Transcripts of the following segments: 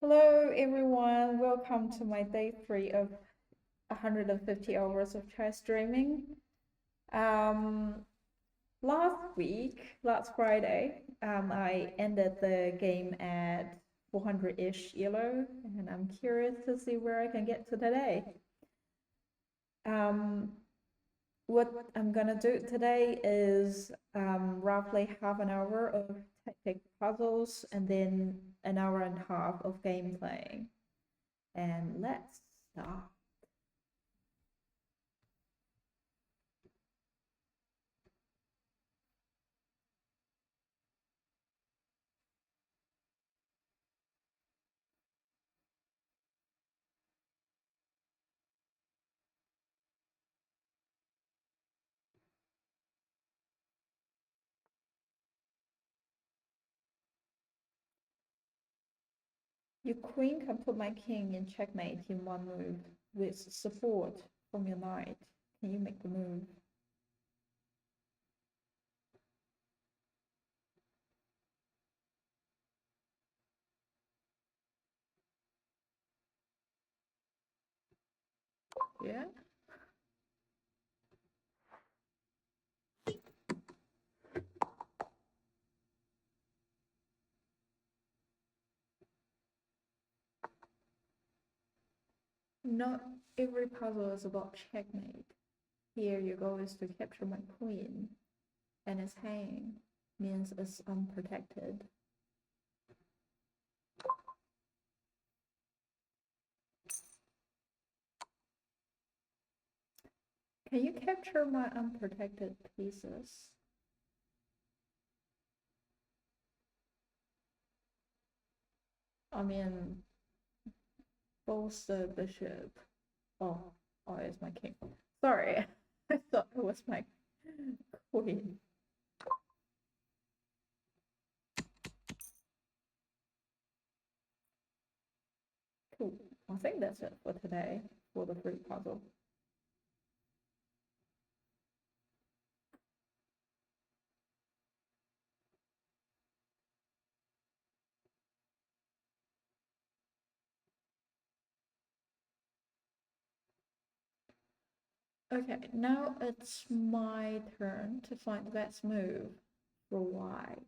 Hello everyone, welcome to my day 3 of 150 hours of chess streaming. Um, last Friday, I ended the game at 400-ish ELO, and I'm curious to see where I can get to today. Um, what I'm gonna do today is roughly half an hour of tactic puzzles and then an hour and a half of game playing. And let's start. Your queen can put my king in checkmate in one move with support from your knight. Can you make the move? Yeah. Not every puzzle is about checkmate. Here your goal is to capture my queen, and its hanging means it's unprotected. Can you capture my unprotected pieces? I mean, both the bishop. Oh, it's my king. Sorry, I thought it was my queen. Cool. I think that's it for today for the fruit puzzle. Okay, now it's my turn to find the best move for white.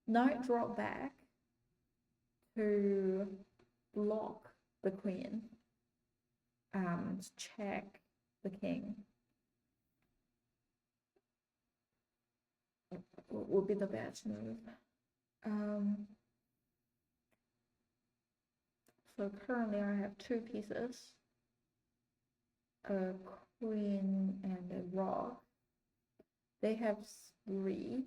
Knight drop back to block the queen and check the king. Would be the best move. So currently I have two pieces, a queen and a rock. They have three.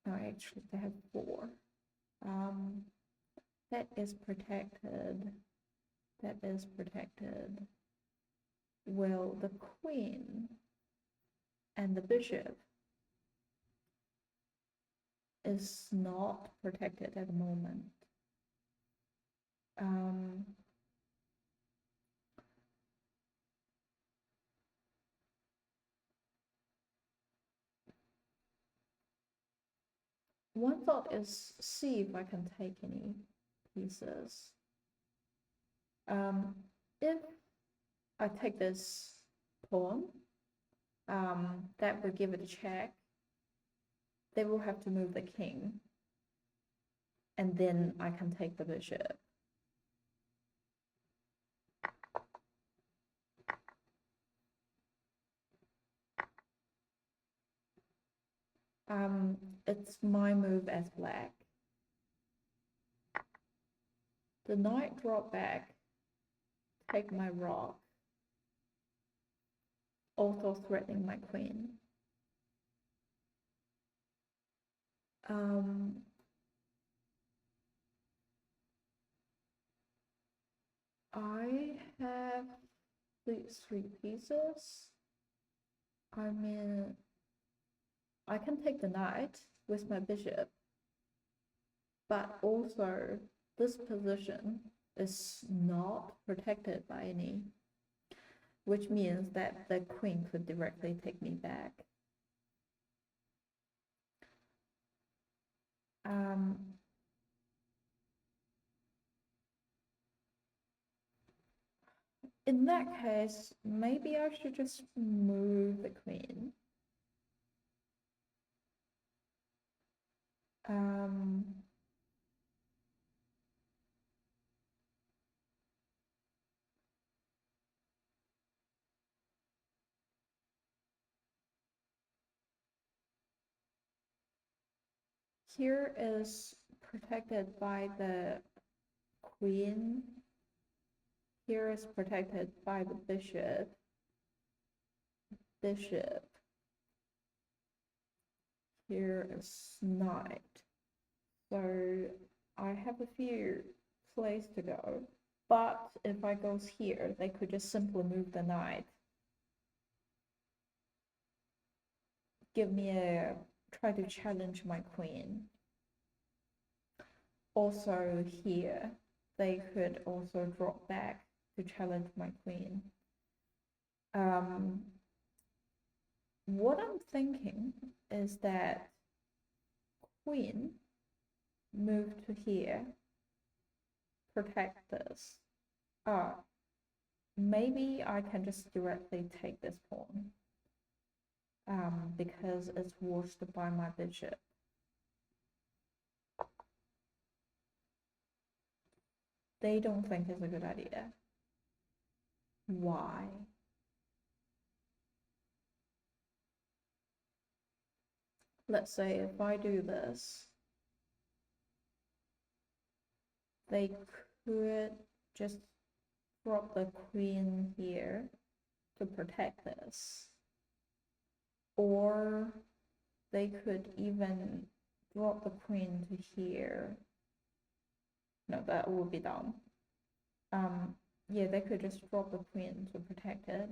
No, actually they have four. That is protected. That is protected. Well, the queen and the bishop is not protected at the moment. One thought is see if I can take any pieces. If I take this pawn, that will give it a check. They will have to move the king, and then I can take the bishop. It's my move as black. The knight drop back, take my rock, also threatening my queen. I have these three pieces. I mean, I can take the knight with my bishop, but also this position is not protected by any. which means that the queen could directly take me back. In that case, maybe I should just move the queen. Here is protected by the queen. Here is protected by the bishop. Here is knight. So I have a few places to go. But if I go here, they could just simply move the knight. Try to challenge my queen. Also here, they could also drop back to challenge my queen. What I'm thinking is that queen move to here, protect this. Maybe I can just directly take this pawn. Because it's washed by my bishop. They don't think it's a good idea. Why? Let's say if I do this, they could just drop the queen here to protect this. Or they could even drop the queen to here. No, that would be dumb. Yeah, they could just drop the queen to protect it.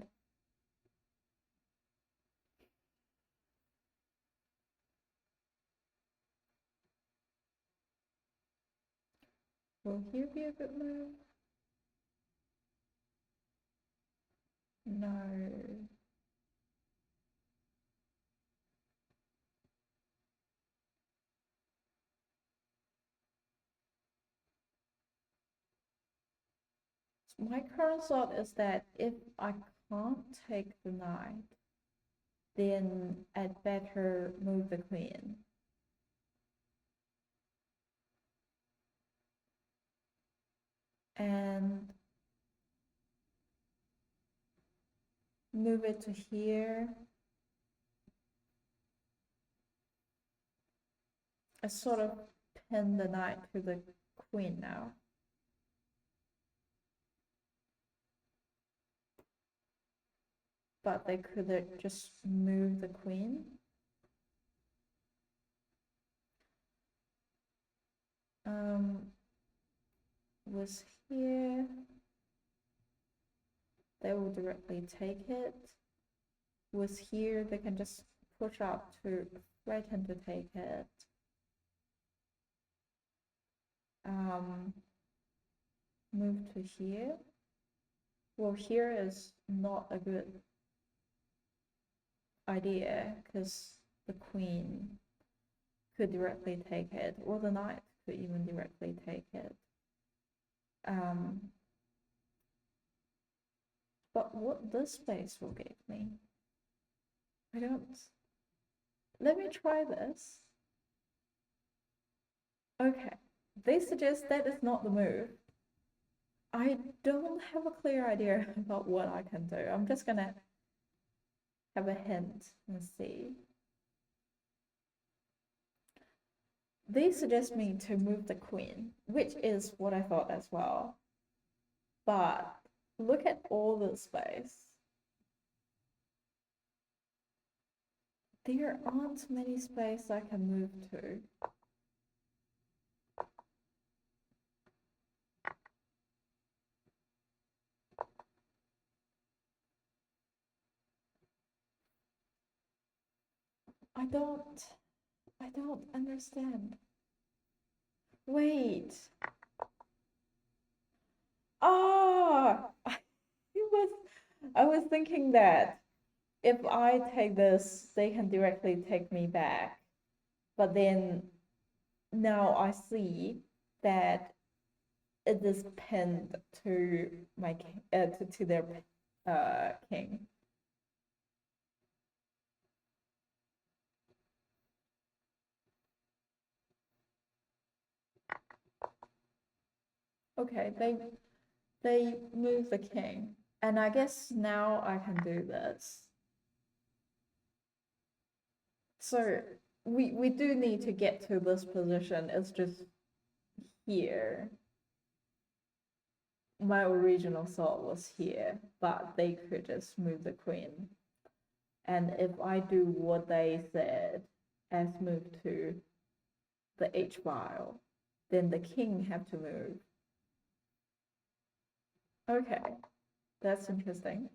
Will here be a good move? No. My current thought is that if I can't take the knight, then I'd better move the queen. And move it to here. I sort of pin the knight to the queen now. But they could just move the queen. Was here. They will directly take it. Was here, they can just push up to threaten to take it. Move to here. Well, here is not a good idea because the queen could directly take it, or the knight could even directly take it. But what this space will give me, I don't. Let me try this. Okay, they suggest that is not the move. I don't have a clear idea about what I can do. I'm just gonna have a hint and see. They suggest me to move the queen, which is what I thought as well. But look at all the space. There aren't many spaces I can move to. I don't understand. Wait. Ah, it was, I was thinking that if I take this, they can directly take me back. But then now I see that it is pinned to my to their king. Okay, they move the king, and I guess now I can do this. So we do need to get to this position. It's just here. My original thought was here, but they could just move the queen. And if I do what they said, as move to the H file, then the king have to move. Okay, that's interesting.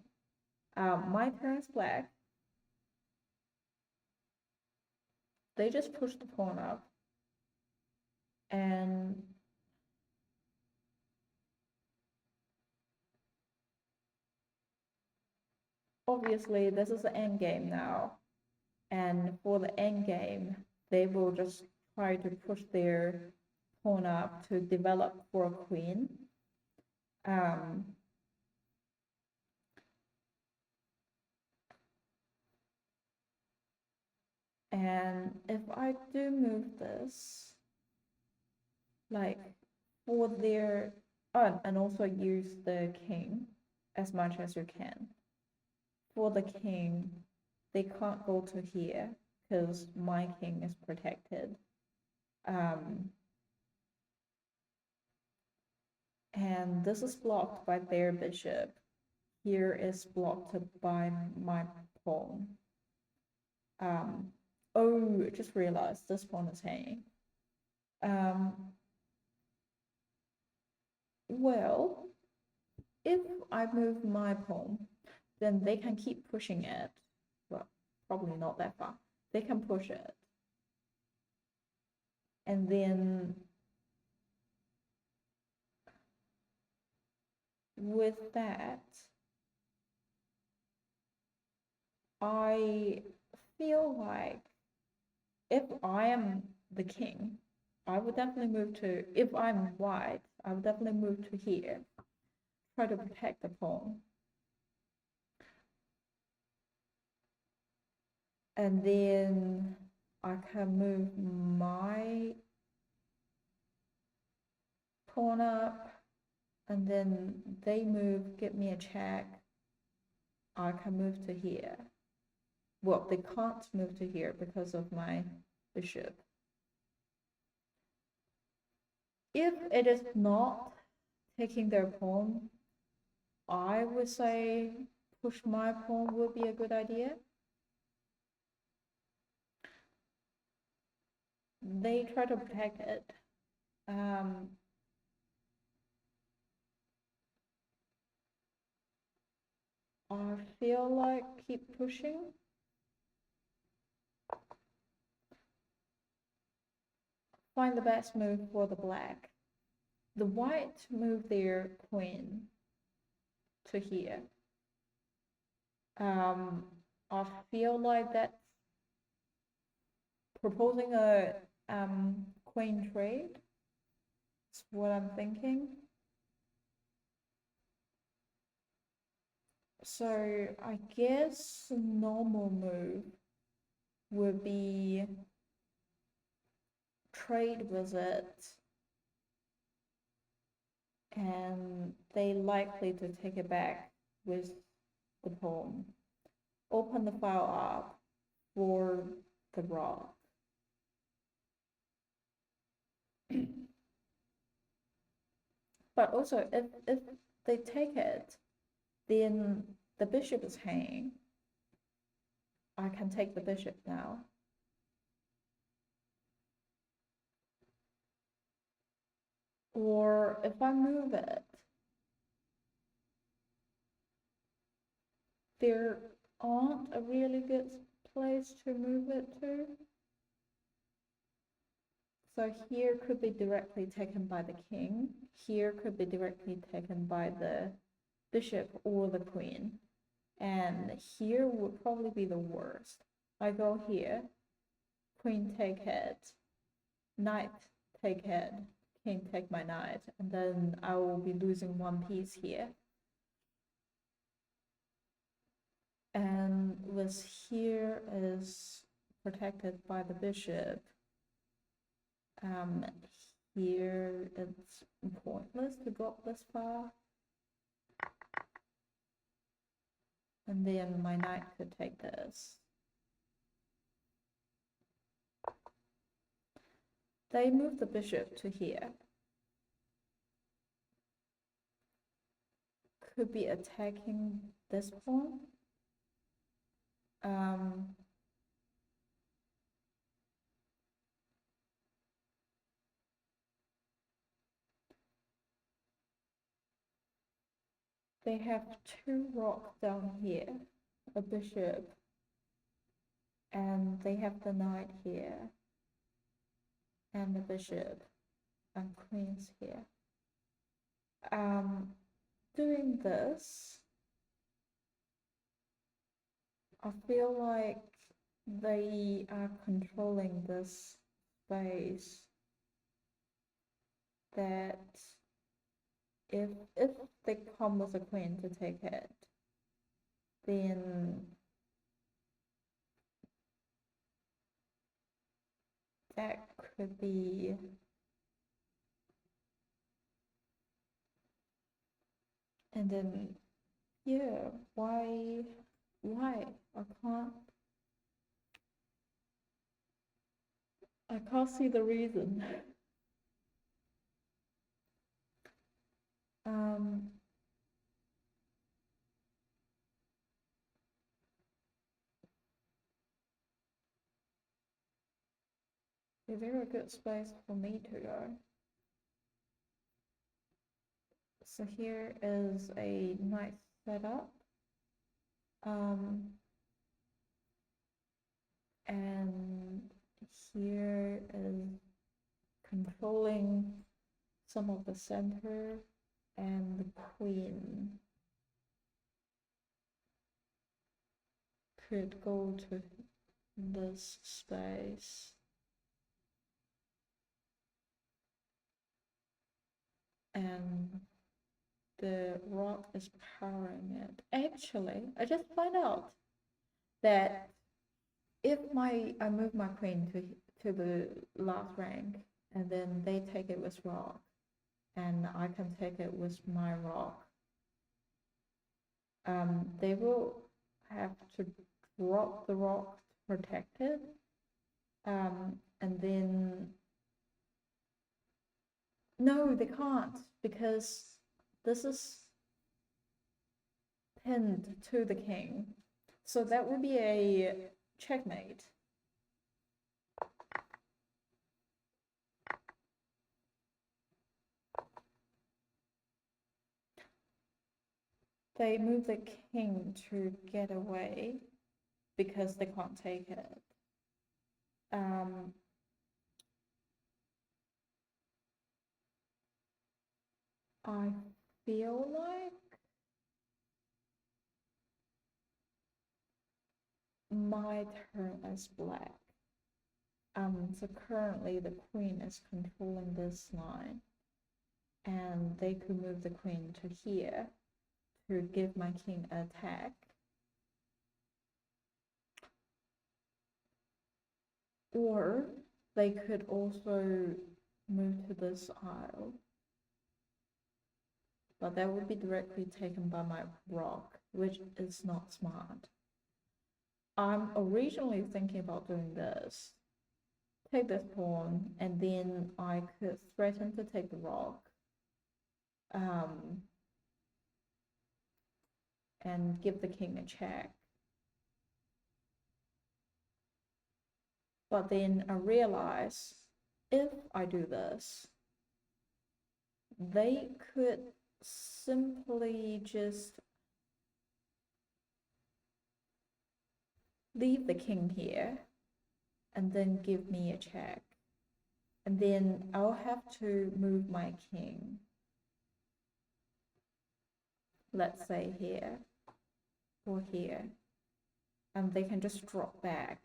My turn is black. They just push the pawn up. And obviously this is the end game now. And for the end game, they will just try to push their pawn up to develop for a queen. And if I do move this, like for their, oh, and also use the king as much as you can. For the king, they can't go to here because my king is protected. And this is blocked by their bishop. Here is blocked by my pawn. Oh, I just realized this pawn is hanging. Well, if I move my pawn, then they can keep pushing it. Well, probably not that far. They can push it. And then with that, I feel like if I am the king, I would definitely move to, if I'm white, I would definitely move to here. Try to protect the pawn. And then I can move my pawn up, and then they move, get me a check. I can move to here. Well, they can't move to here because of my bishop. If it is not taking their pawn, I would say push my pawn would be a good idea. They try to protect it. I feel like keep pushing. Find the best move for the black. The white move their queen to here. I feel like that's proposing a queen trade. That's what I'm thinking. So I guess a normal move would be trade with it, and they likely to take it back with the pawn. Open the file up for the rock. But also, if they take it, then the bishop is hanging. I can take the bishop now. Or if I move it, there aren't a really good place to move it to. So here could be directly taken by the king. Here could be directly taken by the bishop or the queen. And here would probably be the worst. I go here, queen take head, knight take head, king take my knight, and then I will be losing one piece here. And this here is protected by the bishop. Here it's pointless to drop this far. And then my knight could take this. They move the bishop to here. Could be attacking this pawn. They have two rocks down here, a bishop, and they have the knight here, and the bishop, and queens here. Doing this, I feel like they are controlling this space that if they come with a queen to take it, then that could be and then yeah, why I can't see the reason. A very good space for me to go. So here is a nice setup. And here is controlling some of the center and the queen could go to this space. And the rock is powering it. Actually, I just find out that if I move my queen to the last rank, and then they take it with rock, and I can take it with my rock, they will have to drop the rock to protect it, and then no, they can't, because this is pinned to the king, so that would be a checkmate. They move the king to get away because they can't take it. I feel like my turn is black. So currently the queen is controlling this line, and they could move the queen to here to give my king an attack. Or they could also move to this isle, but that would be directly taken by my rock, which is not smart. I'm originally thinking about doing this. Take this pawn, and then I could threaten to take the rock. And give the king a check. But then I realize if I do this, they could simply just leave the king here and then give me a check. And then I'll have to move my king. Let's say here, or here, and they can just drop back.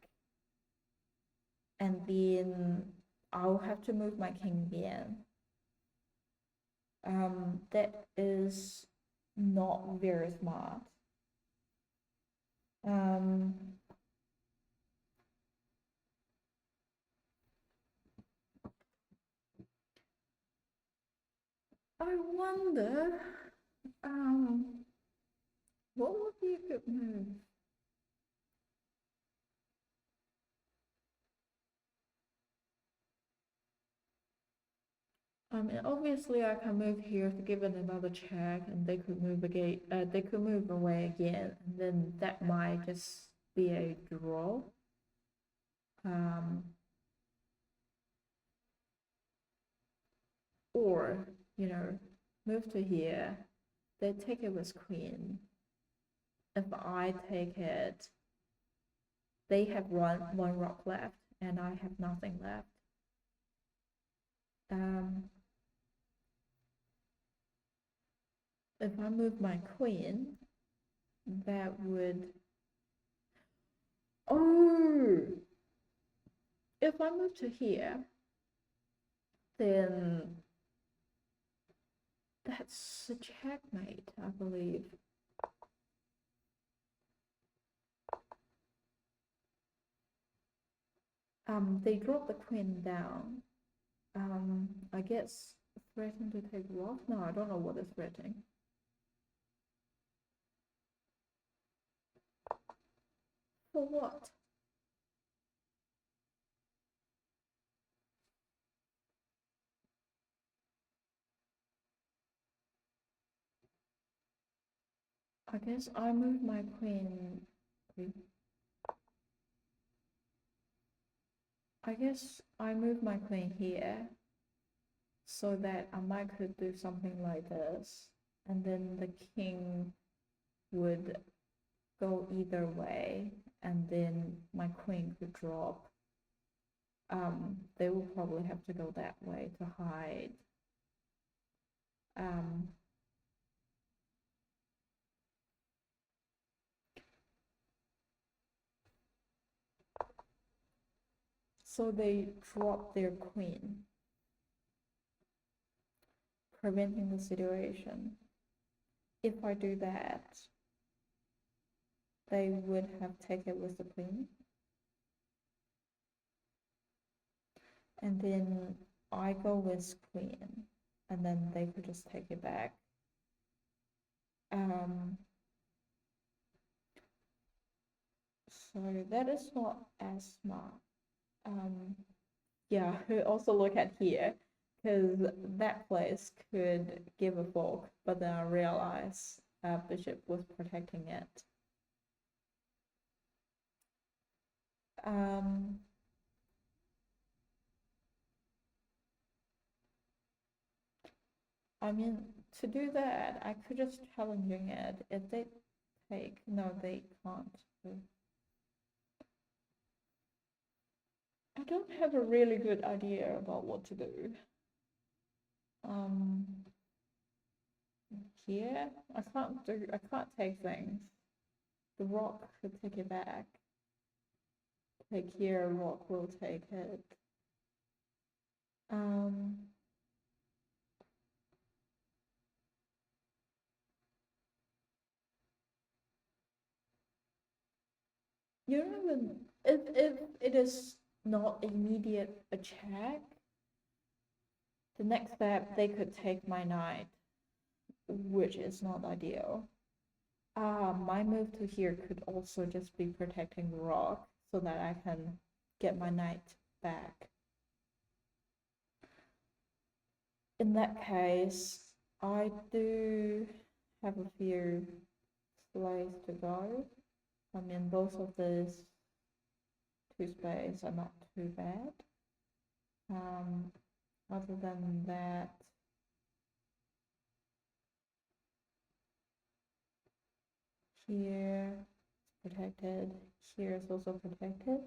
And then I'll have to move my king again. That is not very smart. I wonder, what would be a good move? I mean, obviously I can move here to give it another check, and they could move again. They could move away again, and then that might just be a draw. Or, you know, move to here. They take it with queen. If I take it, they have one rock left, and I have nothing left. If I move my queen, that would... Oh! If I move to here, then that's a checkmate, I believe. They drop the queen down. I guess threaten to take rock? No, I don't know what is threatening. For what? I guess I move my queen. I guess I move my queen here so that I might could do something like this, and then the king would go either way, and then my queen could drop. They will probably have to go that way to hide. So they drop their queen, preventing the situation. If I do that, they would have taken with the queen. And then I go with queen, and then they could just take it back. So that is not as smart. Yeah, also look at here, because that place could give a fork, but then I realize bishop was protecting it. I mean, to do that, I could just challenging it. If they take, no, they can't. I don't have a really good idea about what to do. Here, I can't take things. The rock could take it back. Take here, rock will take it. You don't even, if it is not immediate a check, the next step they could take my knight, which is not ideal. My move to here could also just be protecting the rock so that I can get my knight back. In that case, I do have a few plays to go. I mean, both of these two spaces are not too bad. Other than that, here is protected, here is also protected.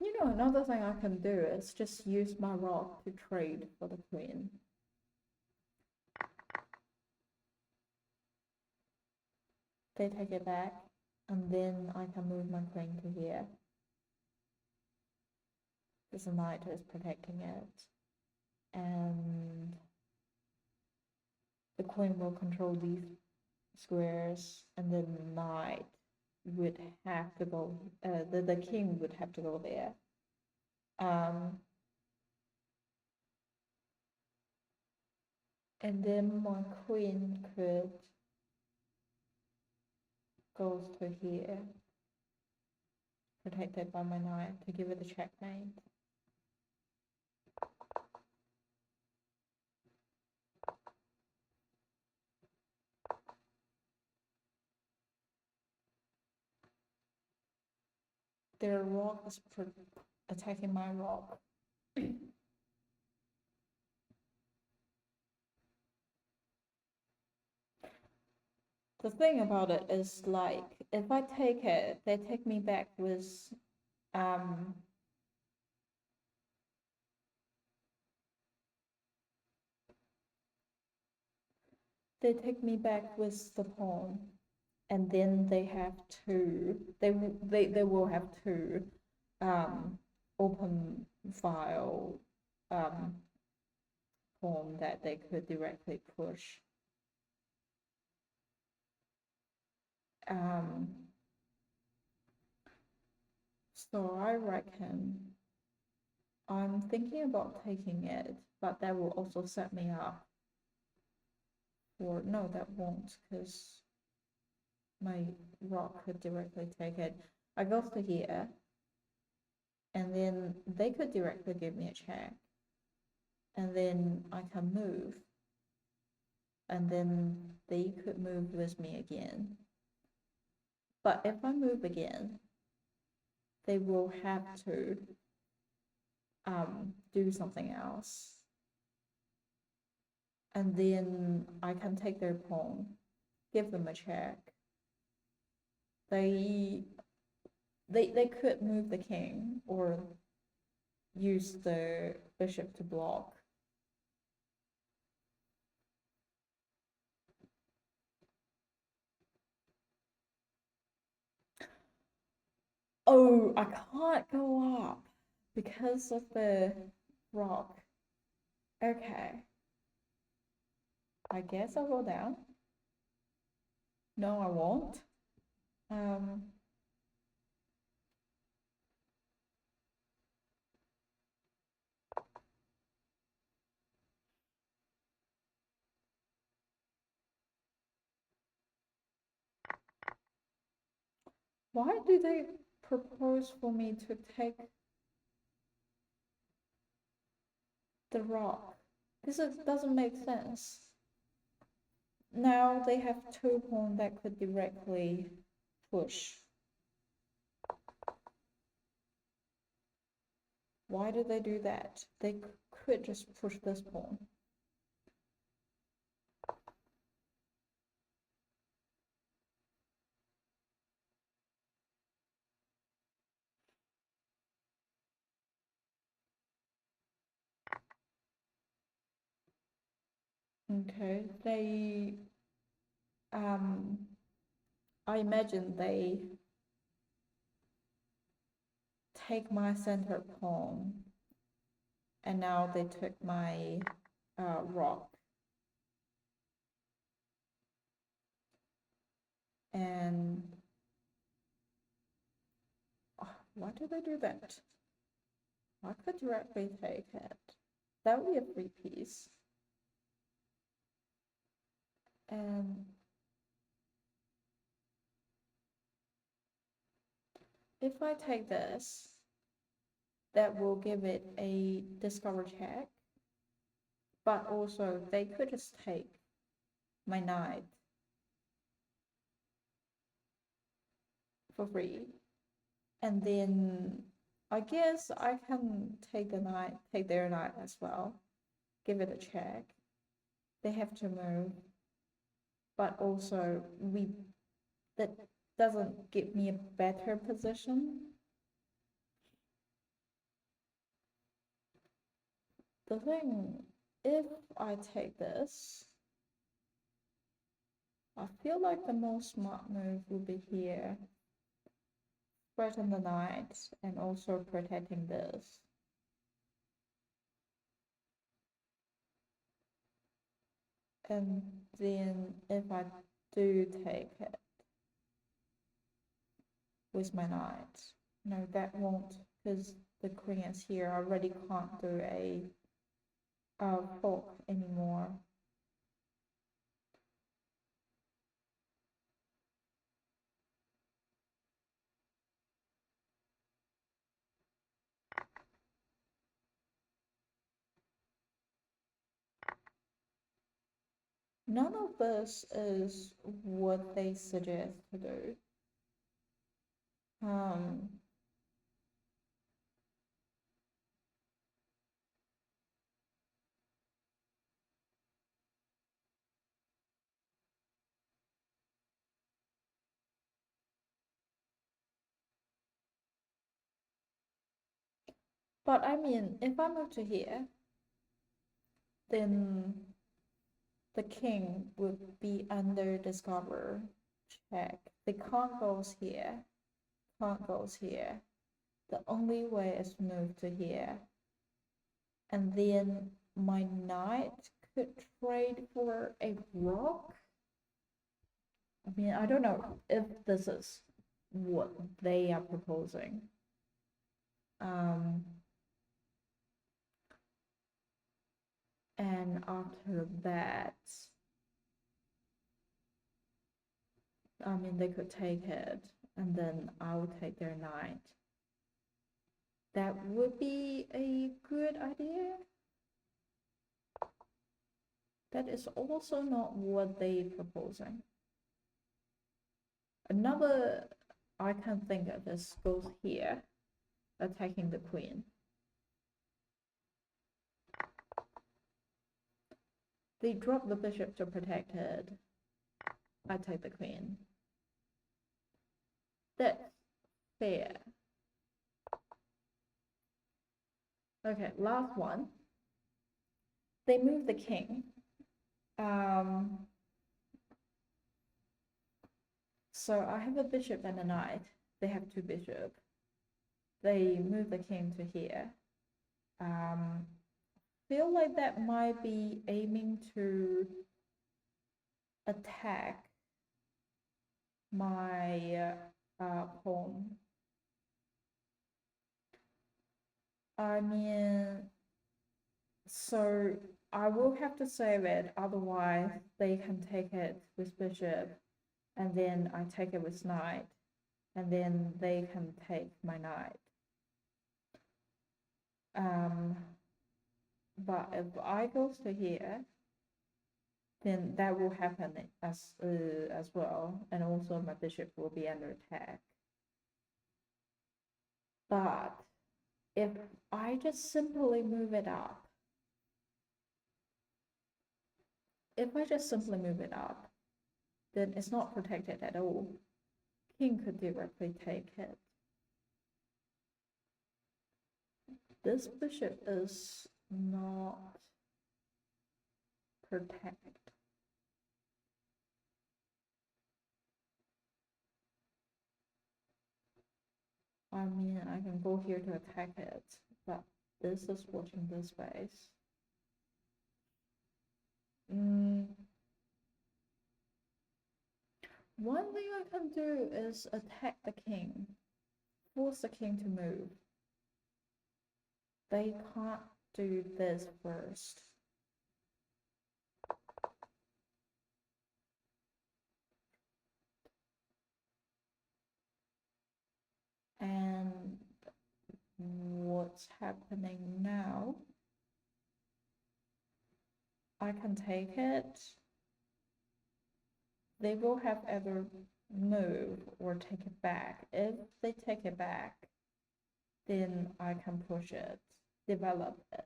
You know, another thing I can do is just use my rock to trade for the queen. They take it back, and then I can move my queen to here. Because the knight is protecting it. And the queen will control these squares, and the knight would have to go, the king would have to go there. And then my queen could go to here, protected by my knight, to give it a checkmate. Their rock is attacking my rock. The thing about it is, like, if I take it, they take me back with they take me back with the pawn, and then they have to, they will have to open file pawn that they could directly push. So I reckon I'm thinking about taking it, but that will also set me up for, no, that won't, because my rock could directly take it. I go to here, and then they could directly give me a check, and then I can move, and then they could move with me again. But if I move again, they will have to do something else. And then I can take their pawn, give them a check. They could move the king or use the bishop to block. Oh, I can't go up because of the rock. Okay. I guess I'll go down. No, I won't. Why do they propose for me to take the rock? This doesn't make sense. Now they have two pawns that could directly push. Why did they do that? They could just push this pawn. Okay, they I imagine they take my center pawn, and now they took my rock. And why did they do that? I could directly take it. That would be a free piece. And if I take this, that will give it a discover check. But also, they could just take my knight for free. And then I guess I can take the knight, take their knight as well. Give it a check. They have to move. But also, that doesn't give me a better position. The thing, if I take this, I feel like the most smart move would be here. Threaten the knight and also protecting this. And then if I do take it with my knight, no, that won't, because the queen is here. I already can't do a fork anymore. None of this is what they suggest to do. But I mean, if I move to here, then the king would be under discover check. The can't goes here, can't goes here. The only way is to move to here. And then my knight could trade for a rook. I mean, I don't know if this is what they are proposing. And after that, I mean, they could take it, and then I'll take their knight. That would be a good idea. That is also not what they're proposing. Another I can think of is goes here, attacking the queen. They drop the bishop to protect it. I take the queen. That's fair. Okay, last one. They move the king. So I have a bishop and a knight. They have two bishops. They move the king to here. Feel like that might be aiming to attack my pawn. I mean, so I will have to save it, otherwise they can take it with bishop, and then I take it with knight, and then they can take my knight. But if I goes to here, then that will happen as well, and also my bishop will be under attack. But if I just simply move it up, then it's not protected at all. King could directly take it. This bishop is not protected. I mean, I can go here to attack it, but this is watching this space. One thing I can do is attack the king, force the king to move. They can't do this first. And what's happening now? I can take it. They will have either move or take it back. If they take it back, then I can push it, develop it.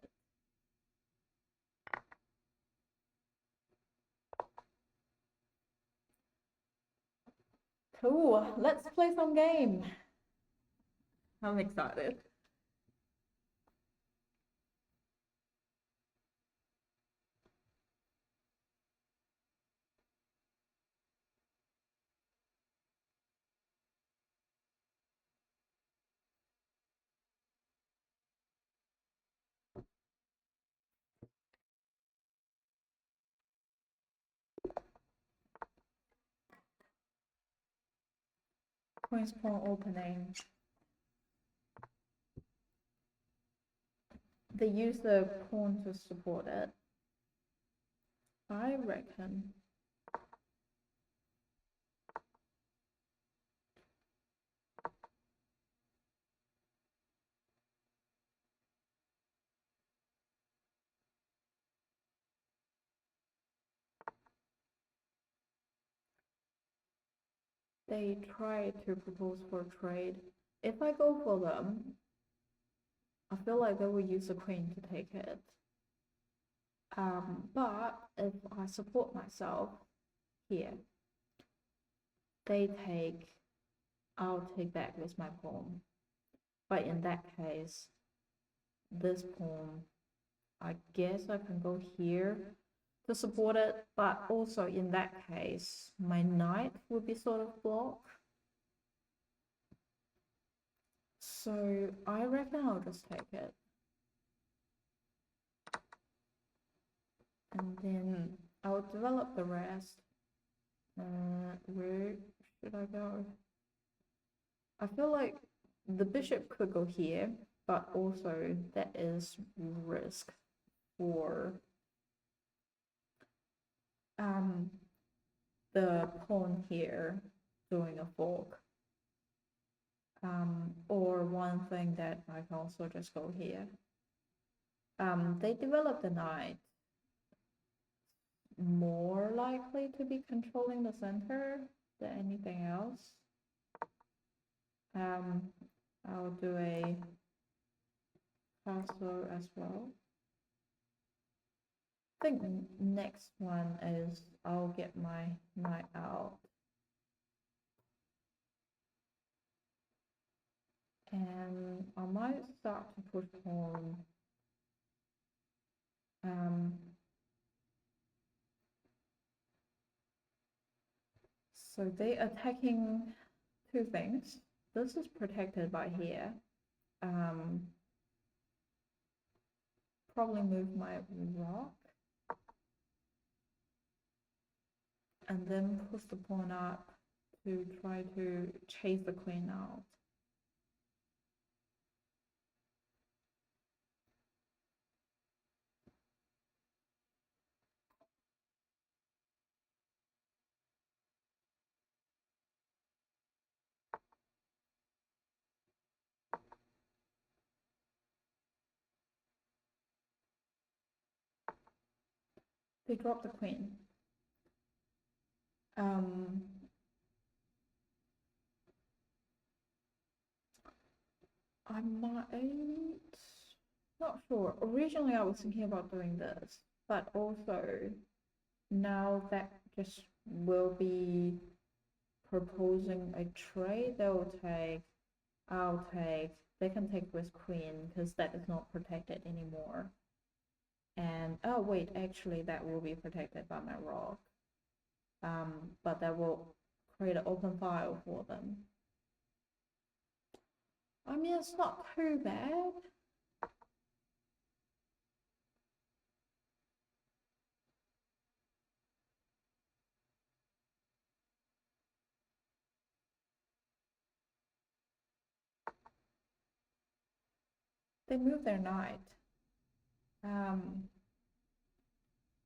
Cool, let's play some game. I'm excited. Queen's pawn opening. They use the pawn to support it. I reckon. They try to propose for trade. If I go for them, I feel like they will use the queen to take it. But if I support myself here, they take, I'll take back with my pawn. But in that case, this pawn, I guess I can go here to support it, but also in that case, my knight would be sort of blocked. So I reckon I'll just take it. And then I'll develop the rest. Where should I go? I feel like the bishop could go here, but also that is risk for the pawn here doing a fork. Or one thing that I can also just go here. They develop the knight, more likely to be controlling the center than anything else. I'll do a castle as well. I think next one is I'll get my knight out. And I might start to push pawn. So they're attacking two things. This is protected by here. Probably move my rock. And then push the pawn up to try to chase the queen out. They drop the queen. I might, not sure. Originally I was thinking about doing this, but also now that just will be proposing a trade. They'll take, I'll take, they can take with queen because that is not protected anymore. And oh wait, actually that will be protected by my rock. But that will create an open file for them. I mean, it's not too bad. They move their knight.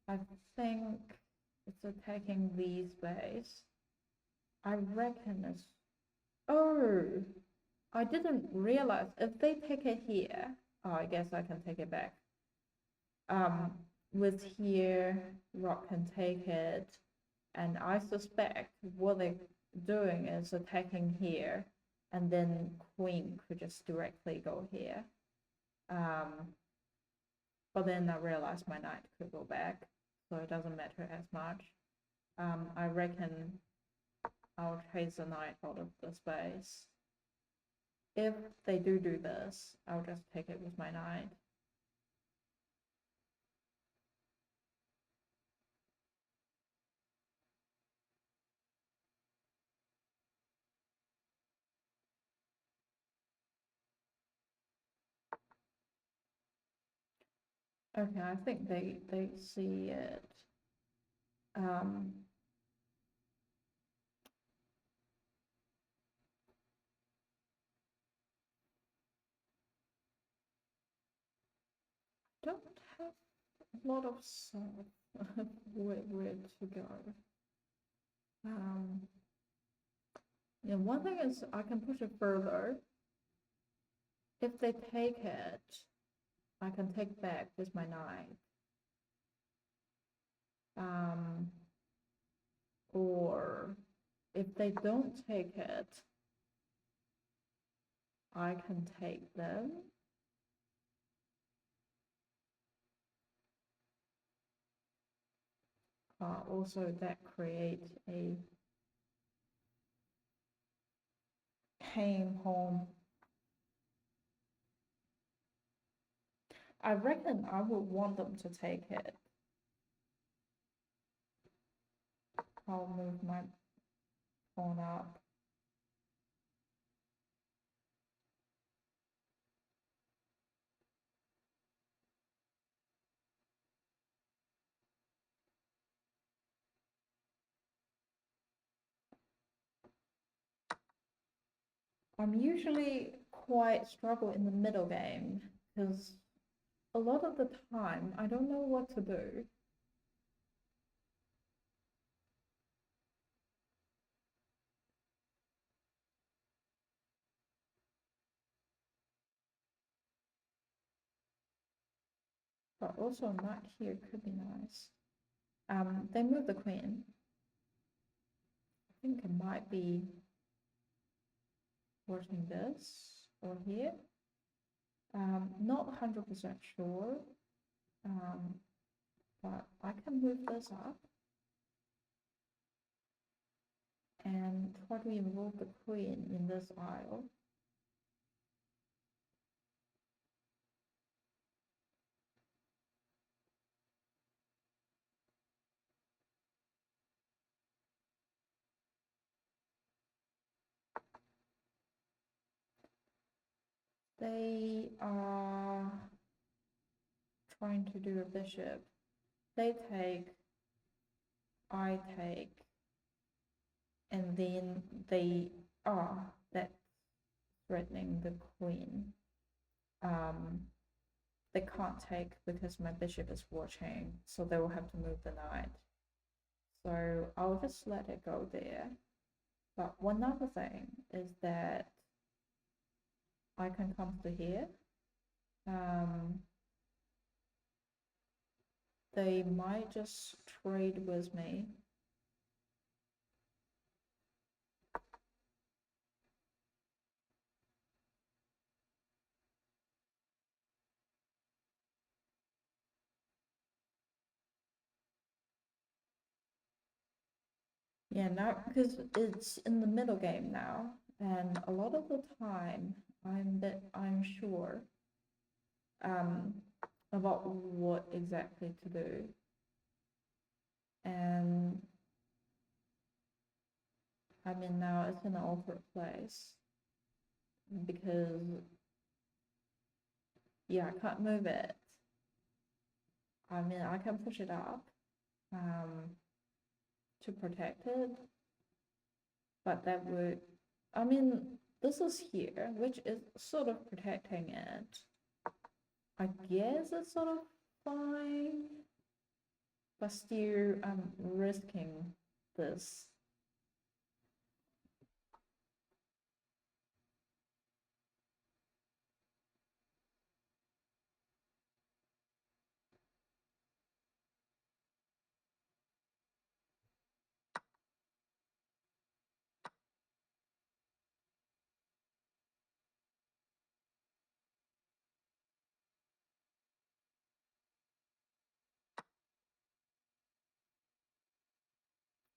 I think it's attacking these ways. I reckon it's... Oh, I didn't realize if they take it here. Oh, I guess I can take it back. With here, rock can take it, and I suspect what they're doing is attacking here, and then queen could just directly go here. But then I realized my knight could go back, so it doesn't matter as much. I reckon I'll chase the knight out of the space. If they do this, I'll just take it with my knight. Okay, I think they see it. a lot of stuff where to go. Yeah, one thing is I can push it further. If they take it, I can take back with my knight. Or if they don't take it, I can take them. Also, that creates a came home. I reckon I would want them to take it. I'll move my pawn up. I'm usually quite struggle in the middle game because a lot of the time I don't know what to do. But also a knight here could be nice. They move the queen. I think it might be working this or here. Not 100% sure. But I can move this up and try to involve the queen in this aisle. They are trying to do a bishop. They take, I take, and then they are that's threatening the queen. They can't take because my bishop is watching, so they will have to move the knight. So I'll just let it go there. But one other thing is that I can come to here. They might just trade with me. Yeah, now because it's in the middle game now, and a lot of the time I'm sure about what exactly to do. And I mean now it's in an awkward place because yeah, I can't move it. I mean I can push it up to protect it, but that would, I mean, this is here, which is sort of protecting it. I guess it's sort of fine, but still I'm risking this.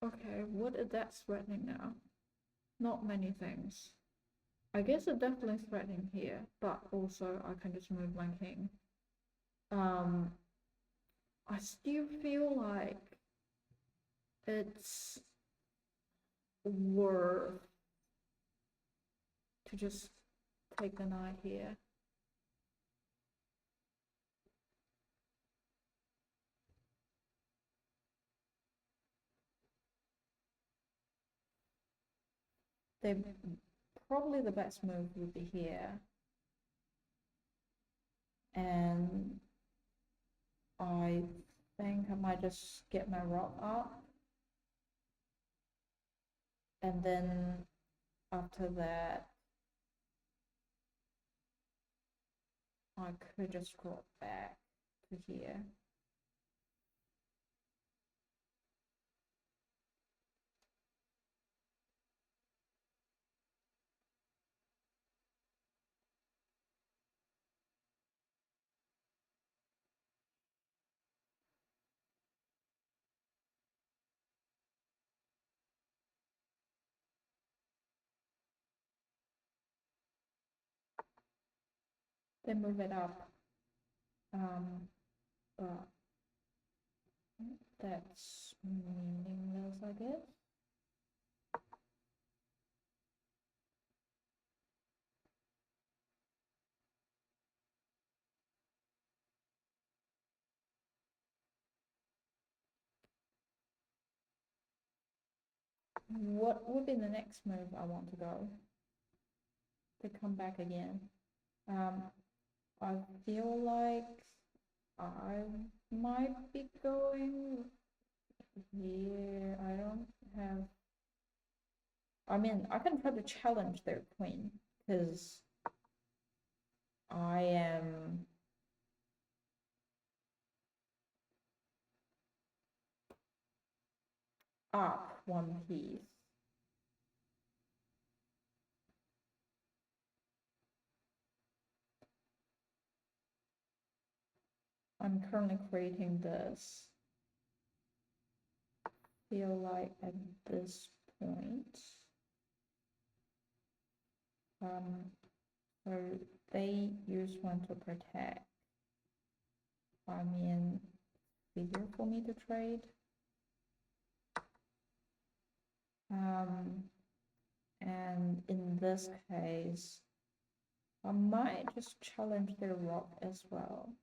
Okay, what is that threatening now? Not many things. I guess it's definitely threatening here, but also I can just move my king. I still feel like it's worth to just take the knight here. They probably the best move would be here. And I think I might just get my rock up, and then after that I could just drop back to here. Then move it up. But that's meaningless, I guess. What would be the next move I want to go? To come back again. I feel like I might be going here. I don't have. I mean, I can try to challenge their queen because I am up one piece. I'm currently creating this. Feel like at this point, so they use one to protect. I mean, easier for me to trade. And in this case, I might just challenge their rock as well.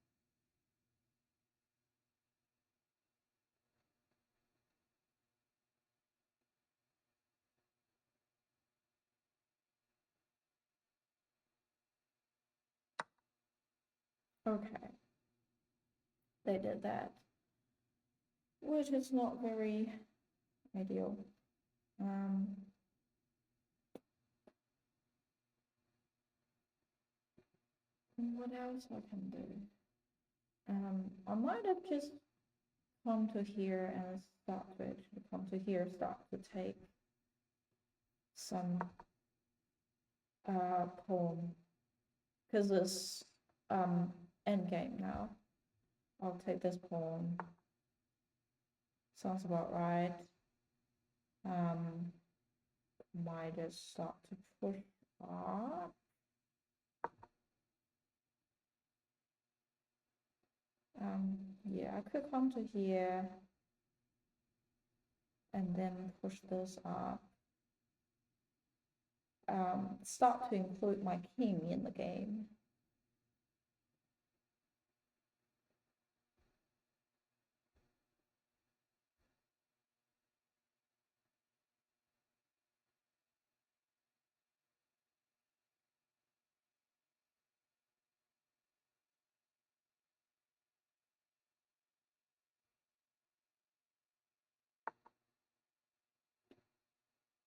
Okay, they did that, which is not very ideal. What else I can do? I might have just come to here and start to actually come to here, start to take some pawn, because it's end game now. I'll take this pawn. Sounds about right. Might just start to push up. Yeah, I could come to here and then push this up. Start to include my king in the game.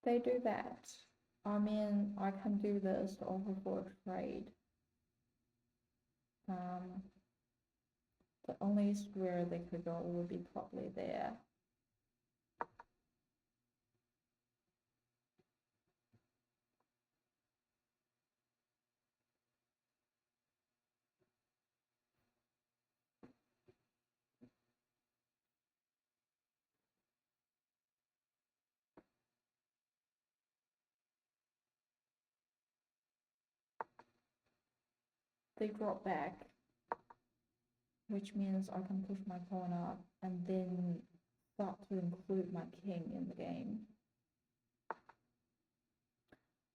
They do that. I mean, I can do this to offer for a trade. The only square they could go would be probably there. They drop back, which means I can push my pawn up and then start to include my king in the game.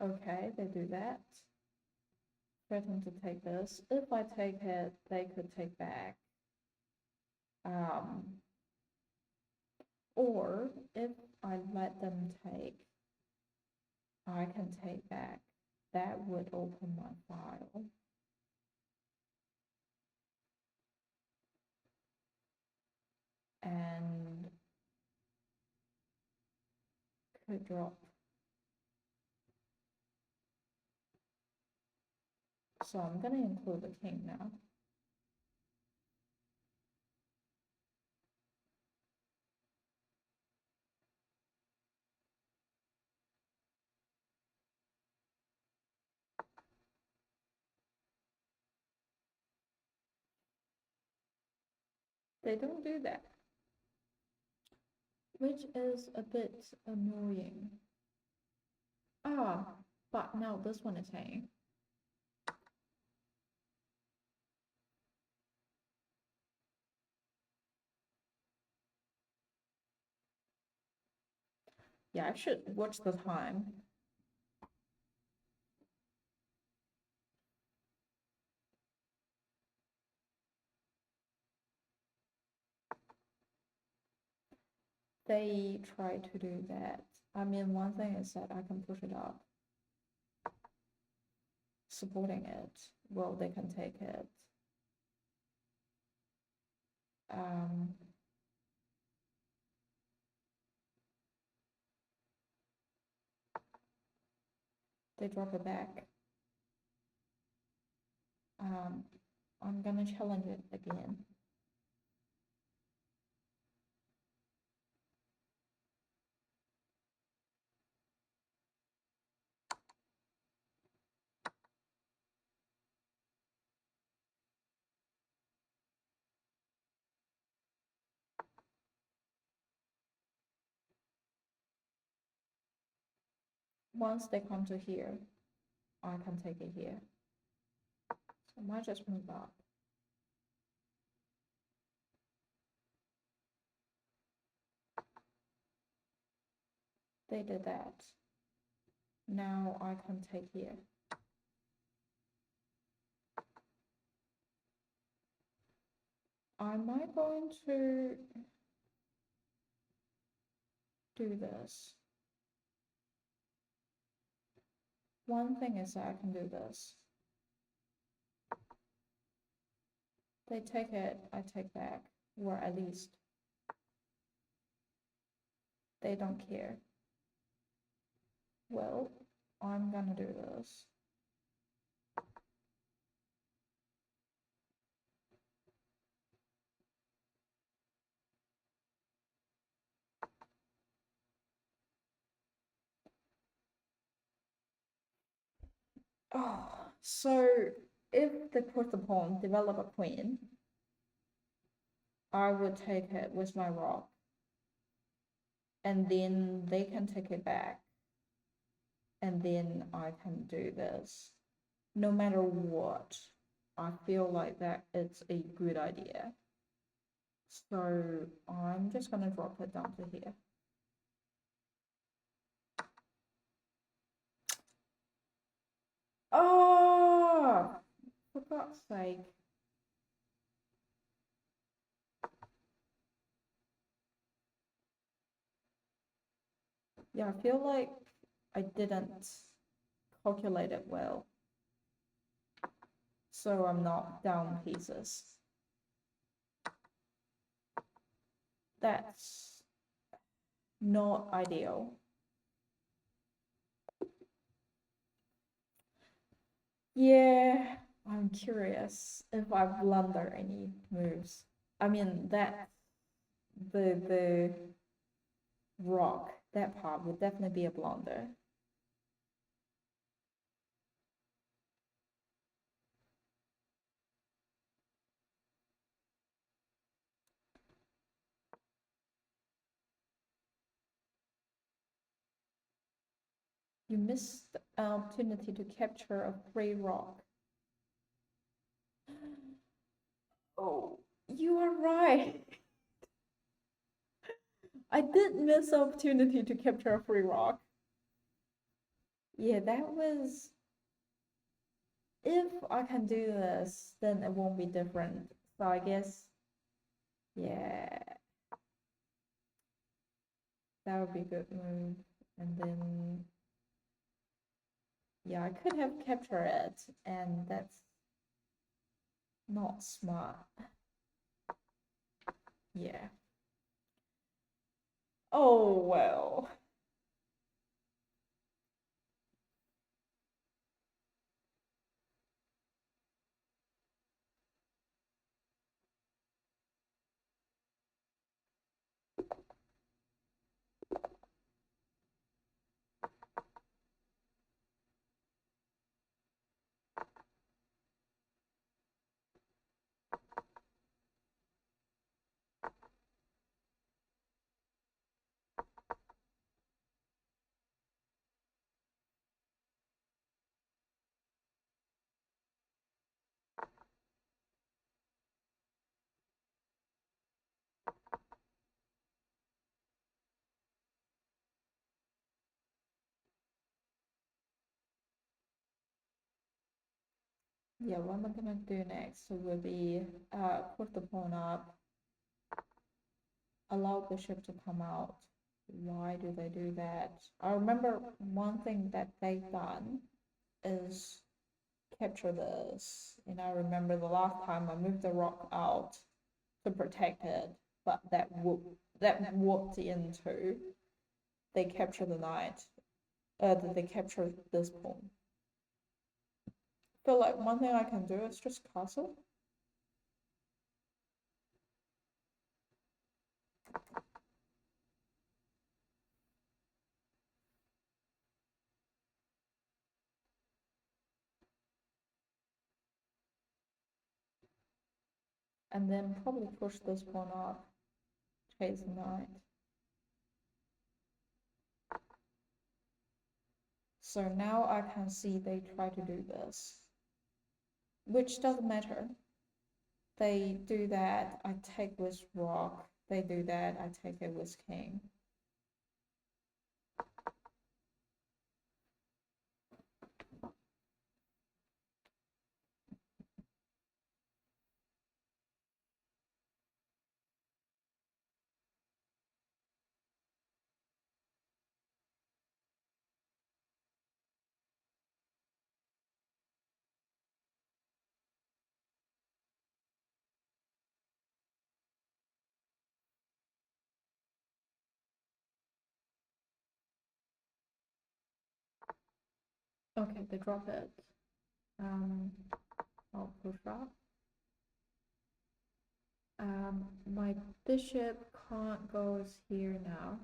Okay, they do that. Threaten to take this. If I take it, they could take back. Or if I let them take, I can take back. That would open my file. and could drop. So I'm gonna include the king now. They don't do that, which is a bit annoying. Ah, but now this one is hanging. Yeah, I should watch the time. They try to do that. I mean, one thing is that I can push it up, supporting it. Well, they can take it. They drop it back. I'm gonna challenge it again. Once they come to here, I can take it here. So I might just move up. They did that. Now I can take here. Am I going to do this? One thing is that I can do this. They take it, I take back, or at least they don't care. Well, I'm gonna do this. Oh, so if they put the pawn, develop a queen, I would take it with my rock. And then they can take it back. And then I can do this. No matter what, I feel like that it's a good idea. So I'm just gonna drop it down to here. Oh, for God's sake. Yeah, I feel like I didn't calculate it well. So I'm not down pieces. That's not ideal. Yeah, I'm curious if I blunder any moves. I mean, that the rock, that part would definitely be a blunder. You missed the opportunity to capture a free rock. Oh, you are right. I did miss the opportunity to capture a free rock. Yeah, that was. If I can do this, then it won't be different. So I guess, yeah, that would be a good move. And then, yeah, I could have captured it, and that's not smart. Yeah. Oh, well. Yeah, what am I gonna do next will be put the pawn up, allow bishop to come out. Why do they do that? I remember one thing that they've done is capture this. And I remember the last time I moved the rock out to protect it, but that walked into, they capture the knight. They capture this pawn. Feel like one thing I can do is just castle. And then probably push this pawn up, chase the knight. So now I can see they try to do this, which doesn't matter. They do that, I take with rock. They do that, I take it with king. Okay, they drop it. I'll push up. My bishop can't go here now,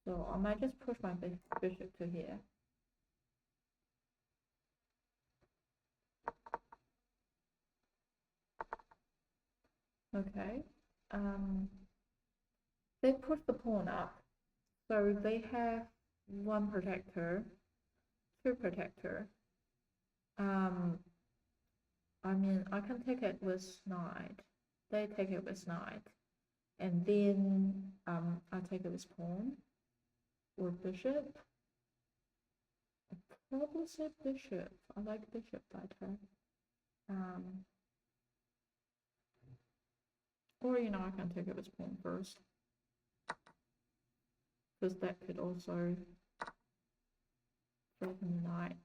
so I might just push my bishop to here. Okay. They push the pawn up, so they have one protector, two protector. I mean, I can take it with knight. They take it with knight, and then I take it with pawn or bishop. Probably say bishop. I like bishop better. Or you know, I can take it with pawn first, because that could also threaten the knight.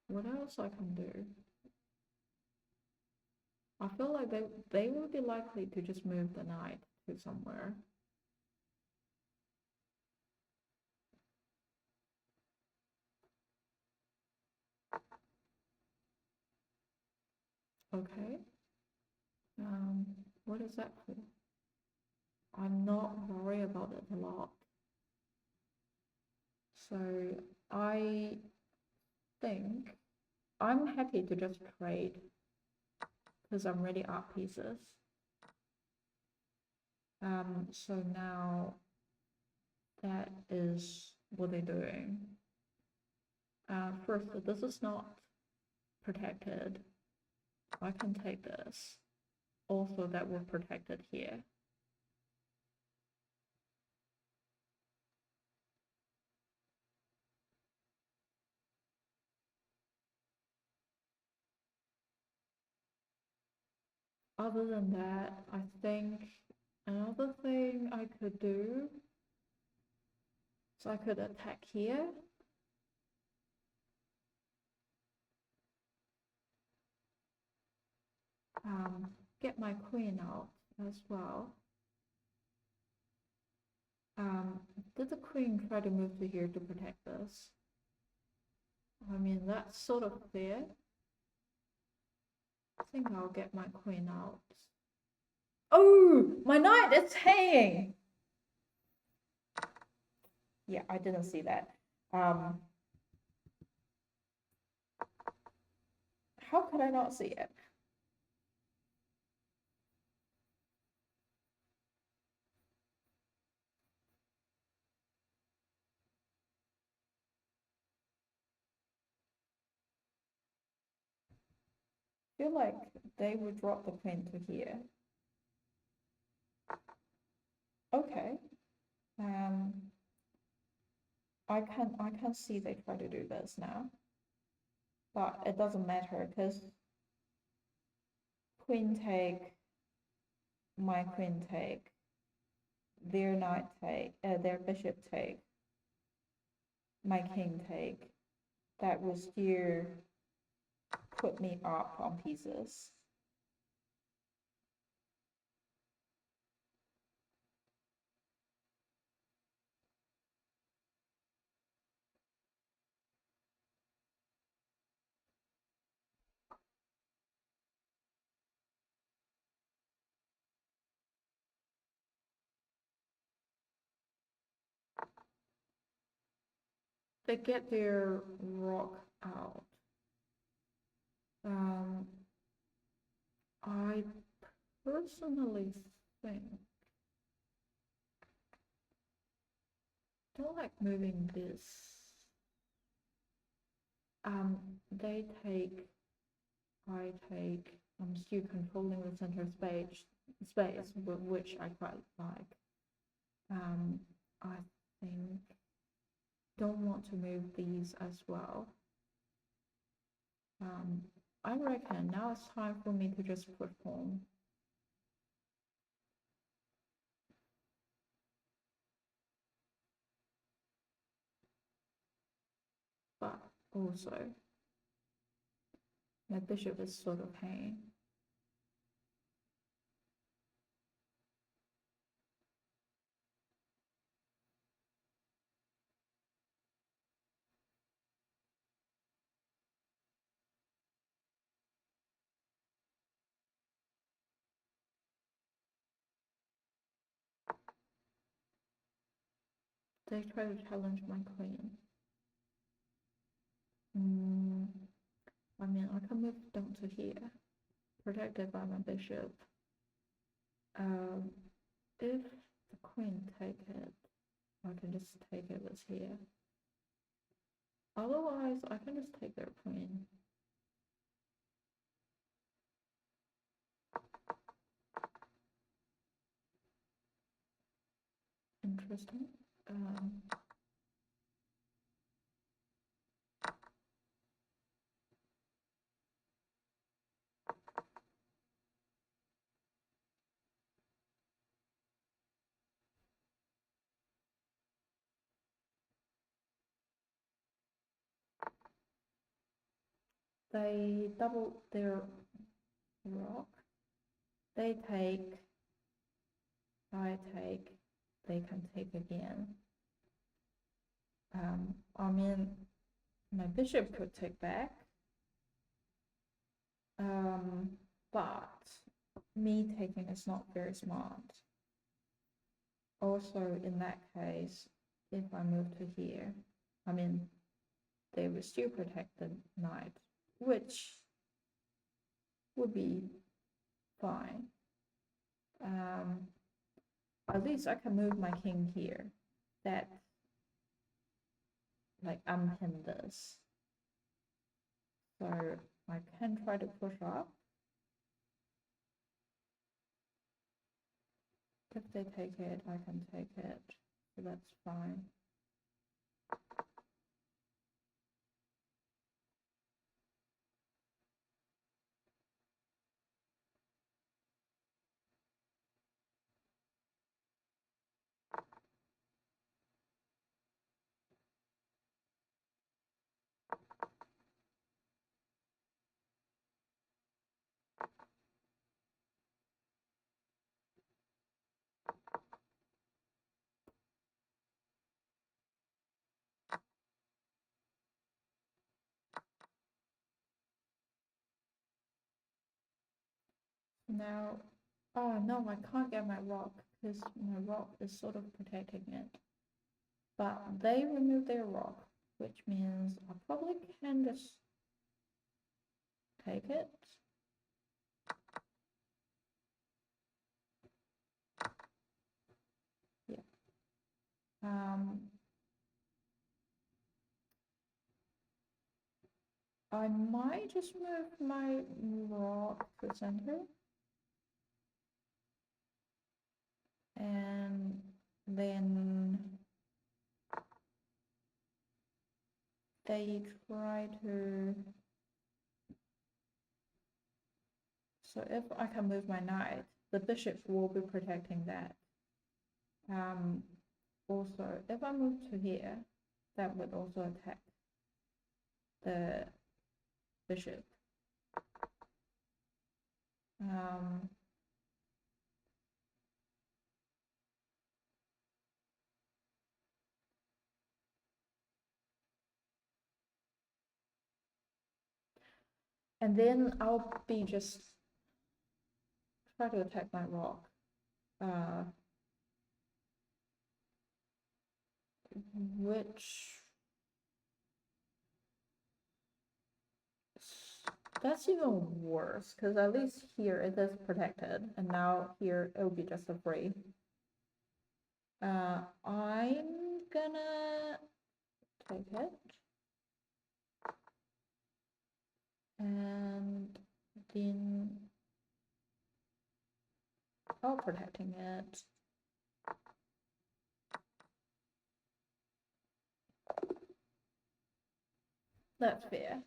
What else I can do? I feel like they would be likely to just move the knight to somewhere. Okay. What is that for? I'm not worried about it a lot. So I think I'm happy to just trade because I'm ready up pieces. So now that is what they're doing. First, this is not protected. I can take this. Also, that we're protected here. Other than that, I think Another thing I could do, so I could attack here. Get my queen out as well. Did the queen try to move to here to protect this? I mean, that's sort of clear. I think I'll get my queen out. Oh, my knight is hanging! Yeah, I didn't see that. How could I not see it? I feel like they would drop the queen to here. Okay. I can see they try to do this now, but it doesn't matter because queen take, my queen take, their knight take, their bishop take, my king take. That will still put me up on pieces. They get their rock out. I personally think, don't like moving this. They take, I take. I'm still controlling the center space, which I quite like. I think don't want to move these as well. I reckon now it's time for me to just put home. But also, my bishop is sort of hanging. They try to challenge my queen. I mean, I can move down to here, protected by my bishop. If the queen take it, I can just take it as here. Otherwise, I can just take their queen. Interesting. They double their rock. They take, I take, they can take again. I mean, my bishop could take back. But me taking is not very smart. Also, in that case, if I move to here, I mean, they will still protect the knight, which would be fine. At least I can move my king here. That, like, unpin this. So I can try to push up. If they take it, I can take it. So that's fine. Now, oh no, I can't get my rock because my rock is sort of protecting it. But they removed their rock, which means I probably can just take it. Yeah. I might just move my rock to center. And then they try to, so if I can move my knight, the bishop will be protecting that. Also, if I move to here, that would also attack the bishop. And then I'll be just try to attack my rock. Which that's even worse because at least here it is protected, and now here it will be just a free. I'm gonna take it and then protecting it. That's fair.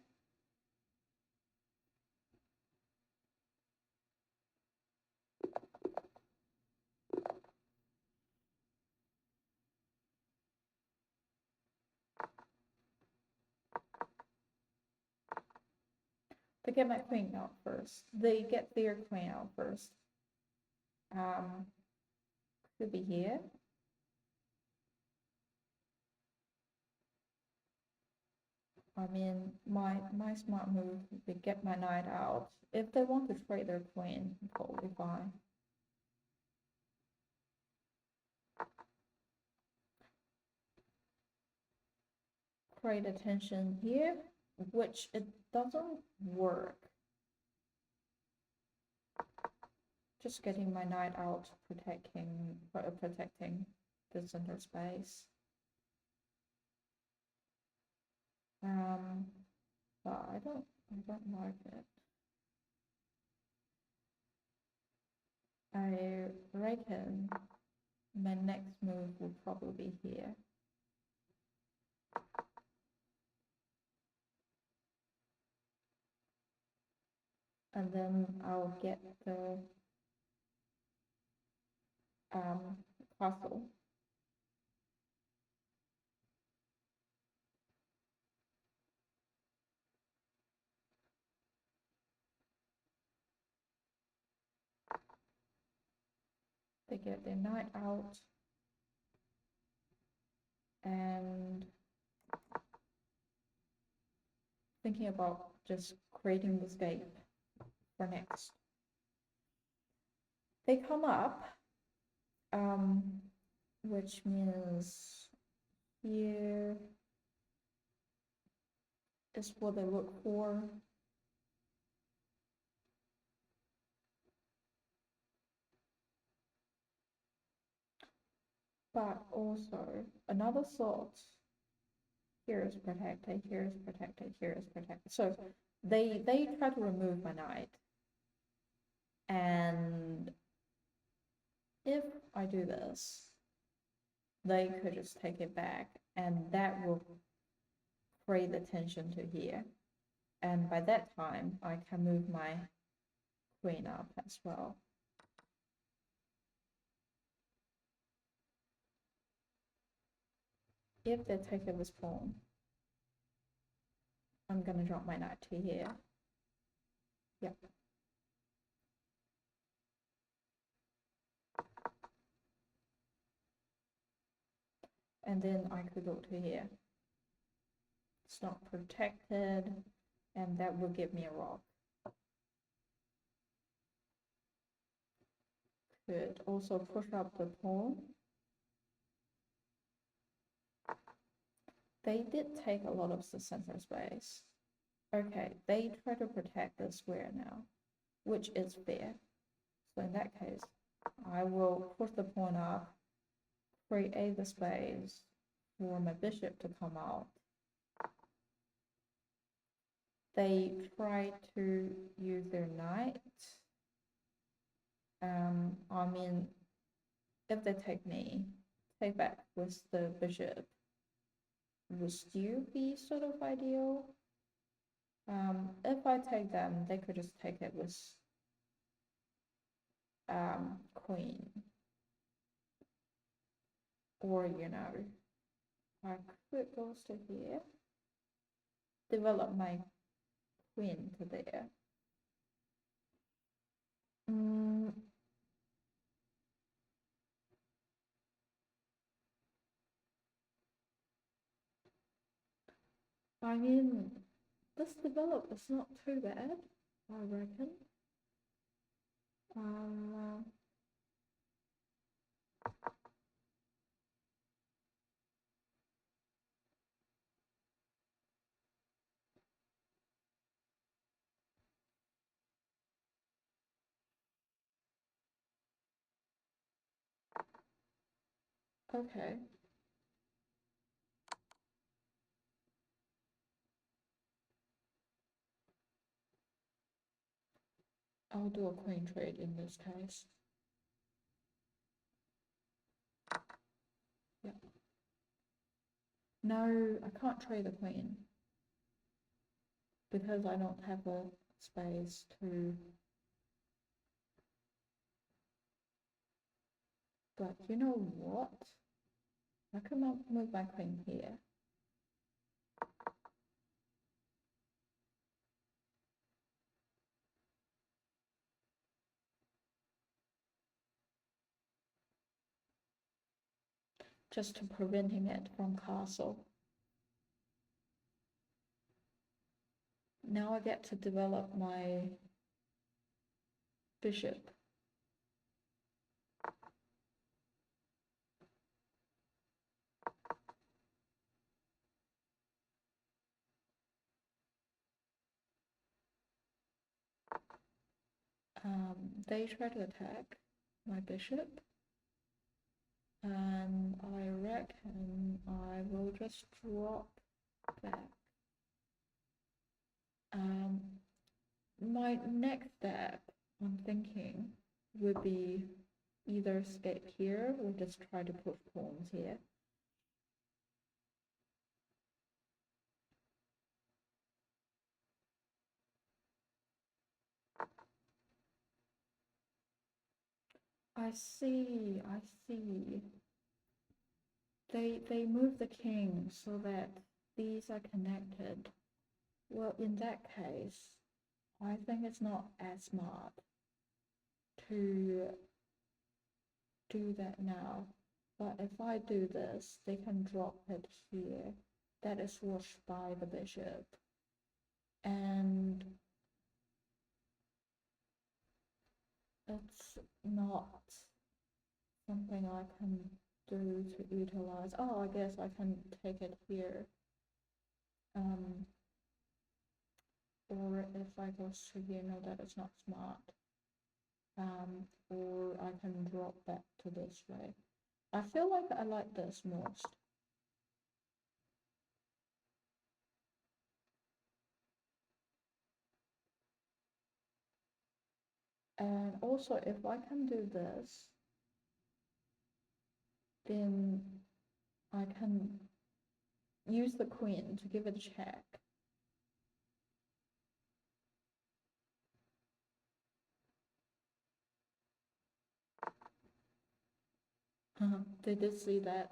They get my queen out first. They get their queen out first. Could be here. I mean, my smart move would be get my knight out. If they want to trade their queen, totally fine. Create attention here, which it doesn't work. Just getting my knight out, protecting the center space. But I don't like it. I reckon my next move will probably be here. And then I'll get the castle. They get their knight out and thinking about just creating this gate for next. They come up, which means here is what they look for. But also another thought, here is protected, here is protected, here is protected. So they try to remove my knight. And if I do this, they could just take it back, and that will create the tension to here. And by that time, I can move my queen up as well. If they take this pawn, I'm gonna drop my knight to here. Yep. And then I could go to here. It's not protected, and that will give me a rock. could also push up the pawn. They did take a lot of the center space. Okay, they try to protect the square now, which is fair. So in that case, I will push the pawn up, create the space for my bishop to come out. They try to use their knight. I mean, if they take back with the bishop would still be sort of ideal. If I take them, they could just take it with queen. Or, you know, I could go to here, develop my queen to there. I mean, this develop is not too bad, I reckon. Okay. I'll do a queen trade in this case. Yeah. No, I can't trade the queen because I don't have a space to. But you know what? I could move my queen here. Just to preventing it from castle. Now I get to develop my bishop. They try to attack my bishop, and I reckon I will just drop back. My next step, I'm thinking, would be either escape here or just try to push pawns here. I see. They move the king so that these are connected. Well, in that case, I think it's not as smart to do that now. But if I do this, they can drop it here. That is washed by the bishop. And it's not something I can do to utilize. Oh, I guess I can take it here. Or if I go to here, no, that is not smart. Or I can drop back to this way. I feel like I like this most. And also, if I can do this, then I can use the queen to give it a check. They did see that.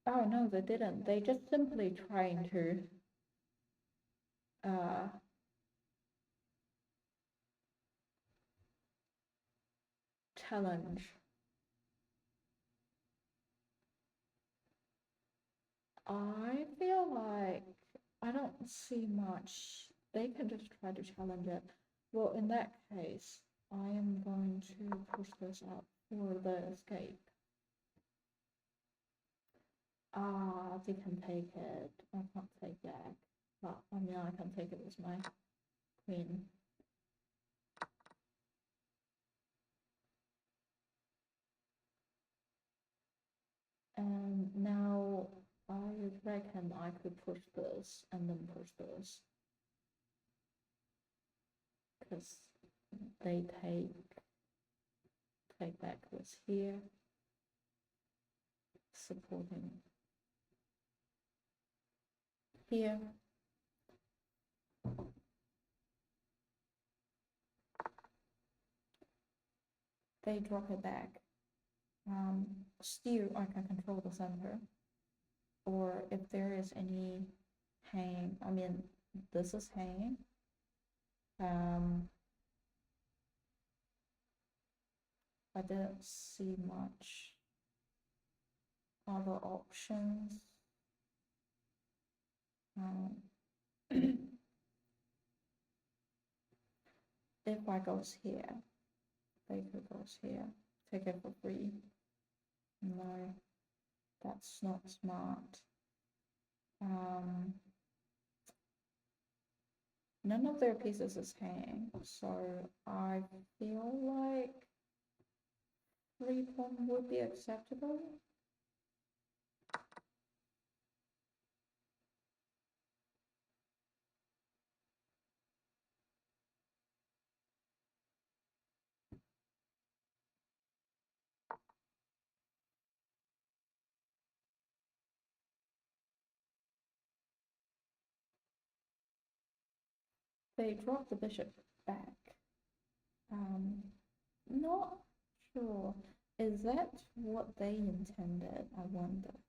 Oh no, they didn't. They just simply trying to challenge. I feel like I don't see much. They can just try to challenge it. Well, in that case, I am going to push this up for the escape. Ah, they can take it. I can't take that. But I mean, I can take it with my queen. And now I reckon I could push this and then push this. Because they take back this here, supporting here. They drop it back. Still, I can control the center. Or if there is any hang, I mean, this is hanging. I didn't see much other options. If I goes here, they could goes here, take it for free. No, that's not smart. None of their pieces is hanging, so I feel like 3 pawn would be acceptable. They drop the bishop back. Not sure. Is that what they intended? I wonder.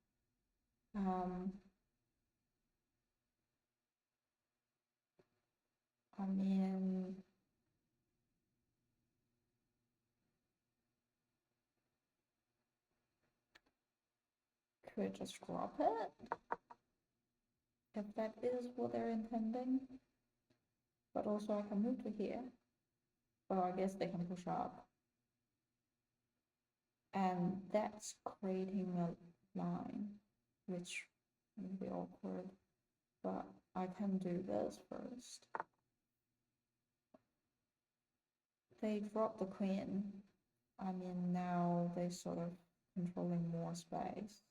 I mean, could just drop it if that is what they're intending. But also I can move to here. Well, I guess they can push up. And that's creating a line, which will be awkward. But I can do this first. They drop the queen. I mean, now they're sort of controlling more space.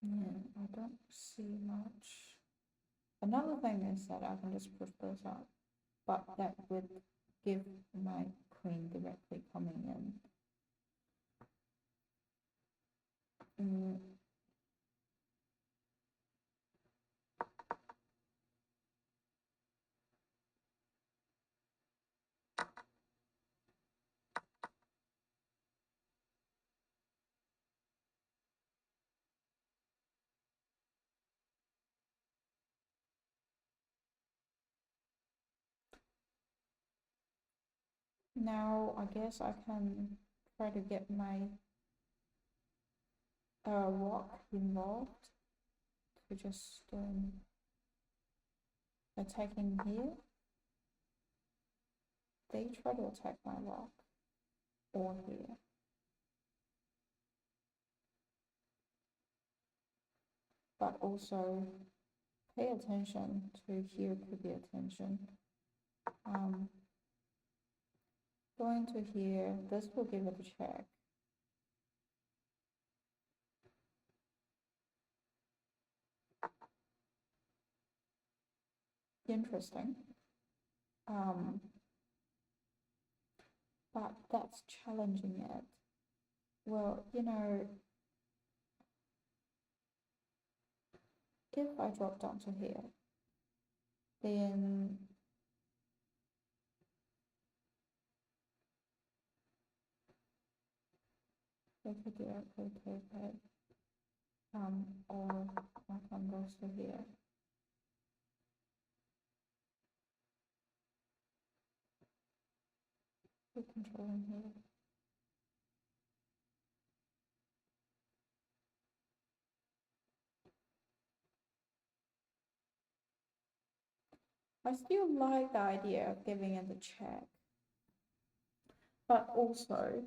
Yeah, I don't see much. Another thing is that I can just push this up, but that would give my queen directly coming in. Now I guess I can try to get my rock involved to just attacking here. They try to attack my rock or here. But also pay attention to here could be attention. Going to here, this will give it a check. Interesting. But that's challenging it. Well, you know, if I drop down to here, then we could directly take it, or my thumb goes to here. We're controlling here. I still like the idea of giving it a check, but also,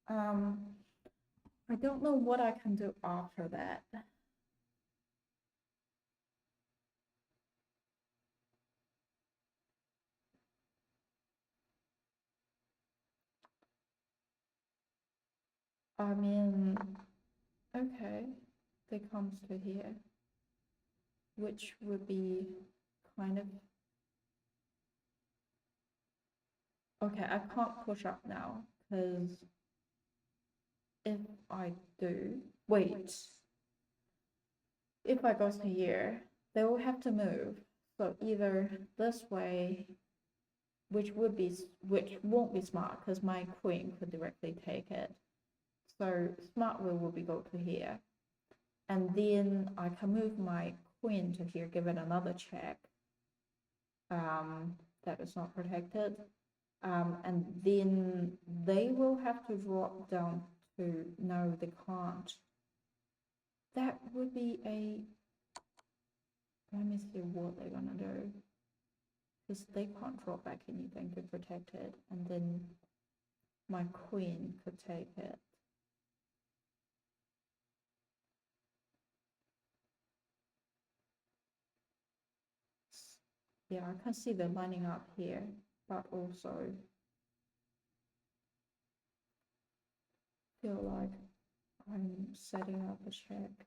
I don't know what I can do after that. I mean, okay, they comes to here, which would be kind of, okay, I can't push up now, because if I do, wait, if I go to here, they will have to move, so either this way, which won't be smart, because my queen could directly take it. So smart will be go to here, and then I can move my queen to here, give it another check. That is not protected, and then they will have to drop down to, no, they can't. That would be a, let me see what they're gonna do, because they can't drop back anything to protect it, and then my queen could take it. Yeah, I can see them lining up here, but also feel like I'm setting up a check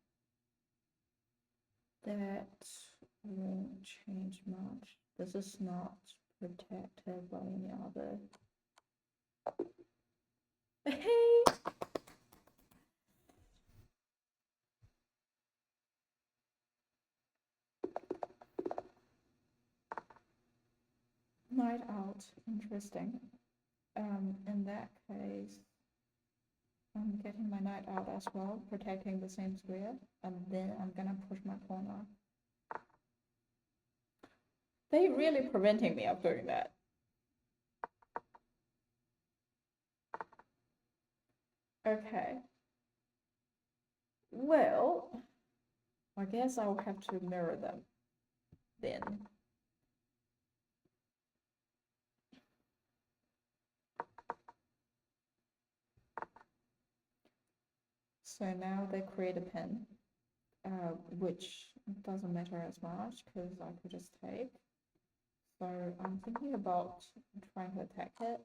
that won't change much. This is not protected by any other. Hey! Night out, interesting. In that case, I'm getting my knight out as well, protecting the same square, and then I'm gonna push my pawn up. They're really preventing me of doing that. Okay. Well, I guess I'll have to mirror them then. So now they create a pin, which doesn't matter as much because I could just take. So I'm thinking about trying to attack it.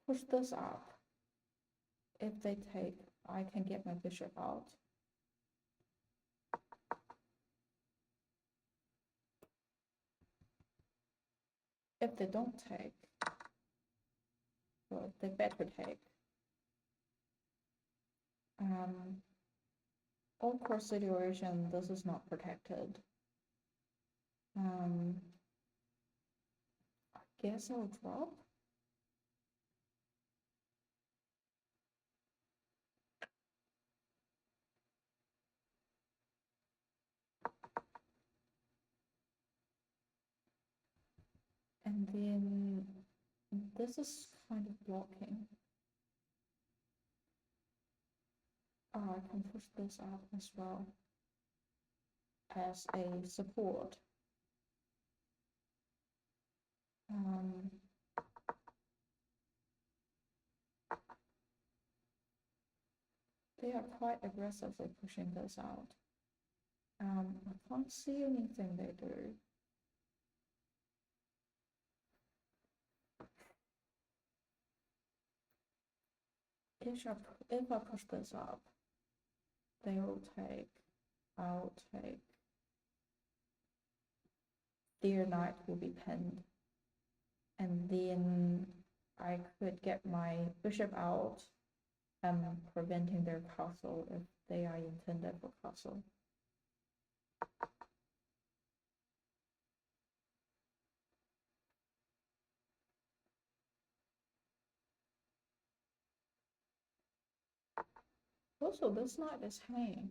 Push this up. If they take, I can get my bishop out. If they don't take, well, they better take. Awkward situation, this is not protected. I guess I'll drop. And then this is kind of blocking. I can push this up as well as a support. They are quite aggressively pushing this out. I can't see anything they do. If I push this up, they will take, I'll take. their knight will be pinned. And then I could get my bishop out, preventing their castle if they are intended for castle. Also, this knight is hanging.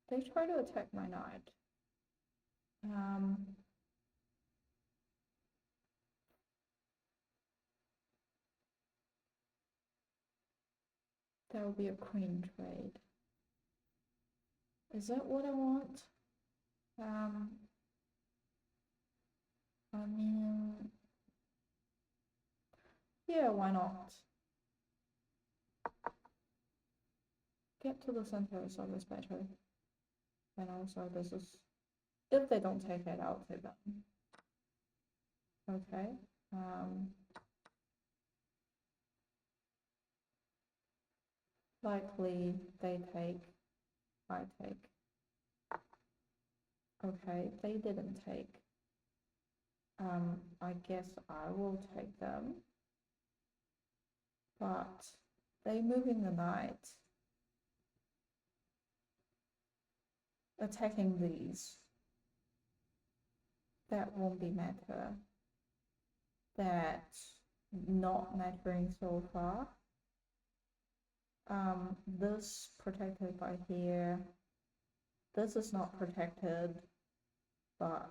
They try to attack my knight. That would be a queen trade. Is that what I want? I mean, yeah, why not? Get to the center is always better. And also this is, if they don't take it, I'll take them. Okay. Likely they take, I take. Okay, they didn't take. I guess I will take them. But they moving the knight. Attacking these. That won't be matter. That's not mattering so far. This protected by here. This is not protected, but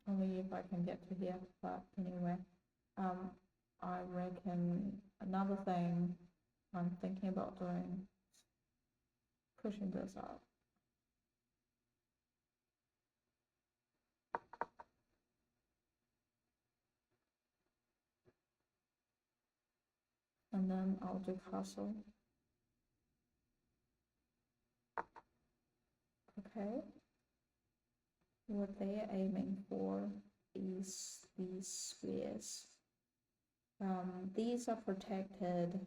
only if I can get to here. But anyway, I reckon another thing I'm thinking about doing is pushing this up. And then I'll do castle. Okay. What they are aiming for is these squares. These are protected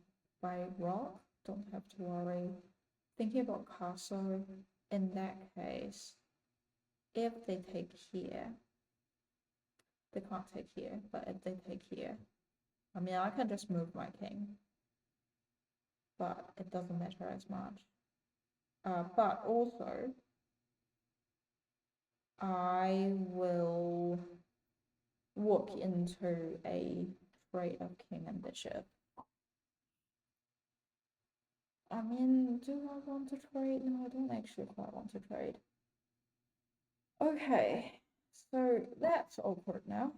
by rock, don't have to worry. Thinking about castle, in that case, if they take here, they can't take here, but if they take here, I mean, I can just move my king, but it doesn't matter as much. But also, I will walk into a trade of king and bishop. I mean, do I want to trade? No, I don't actually quite want to trade. Okay, so that's awkward now.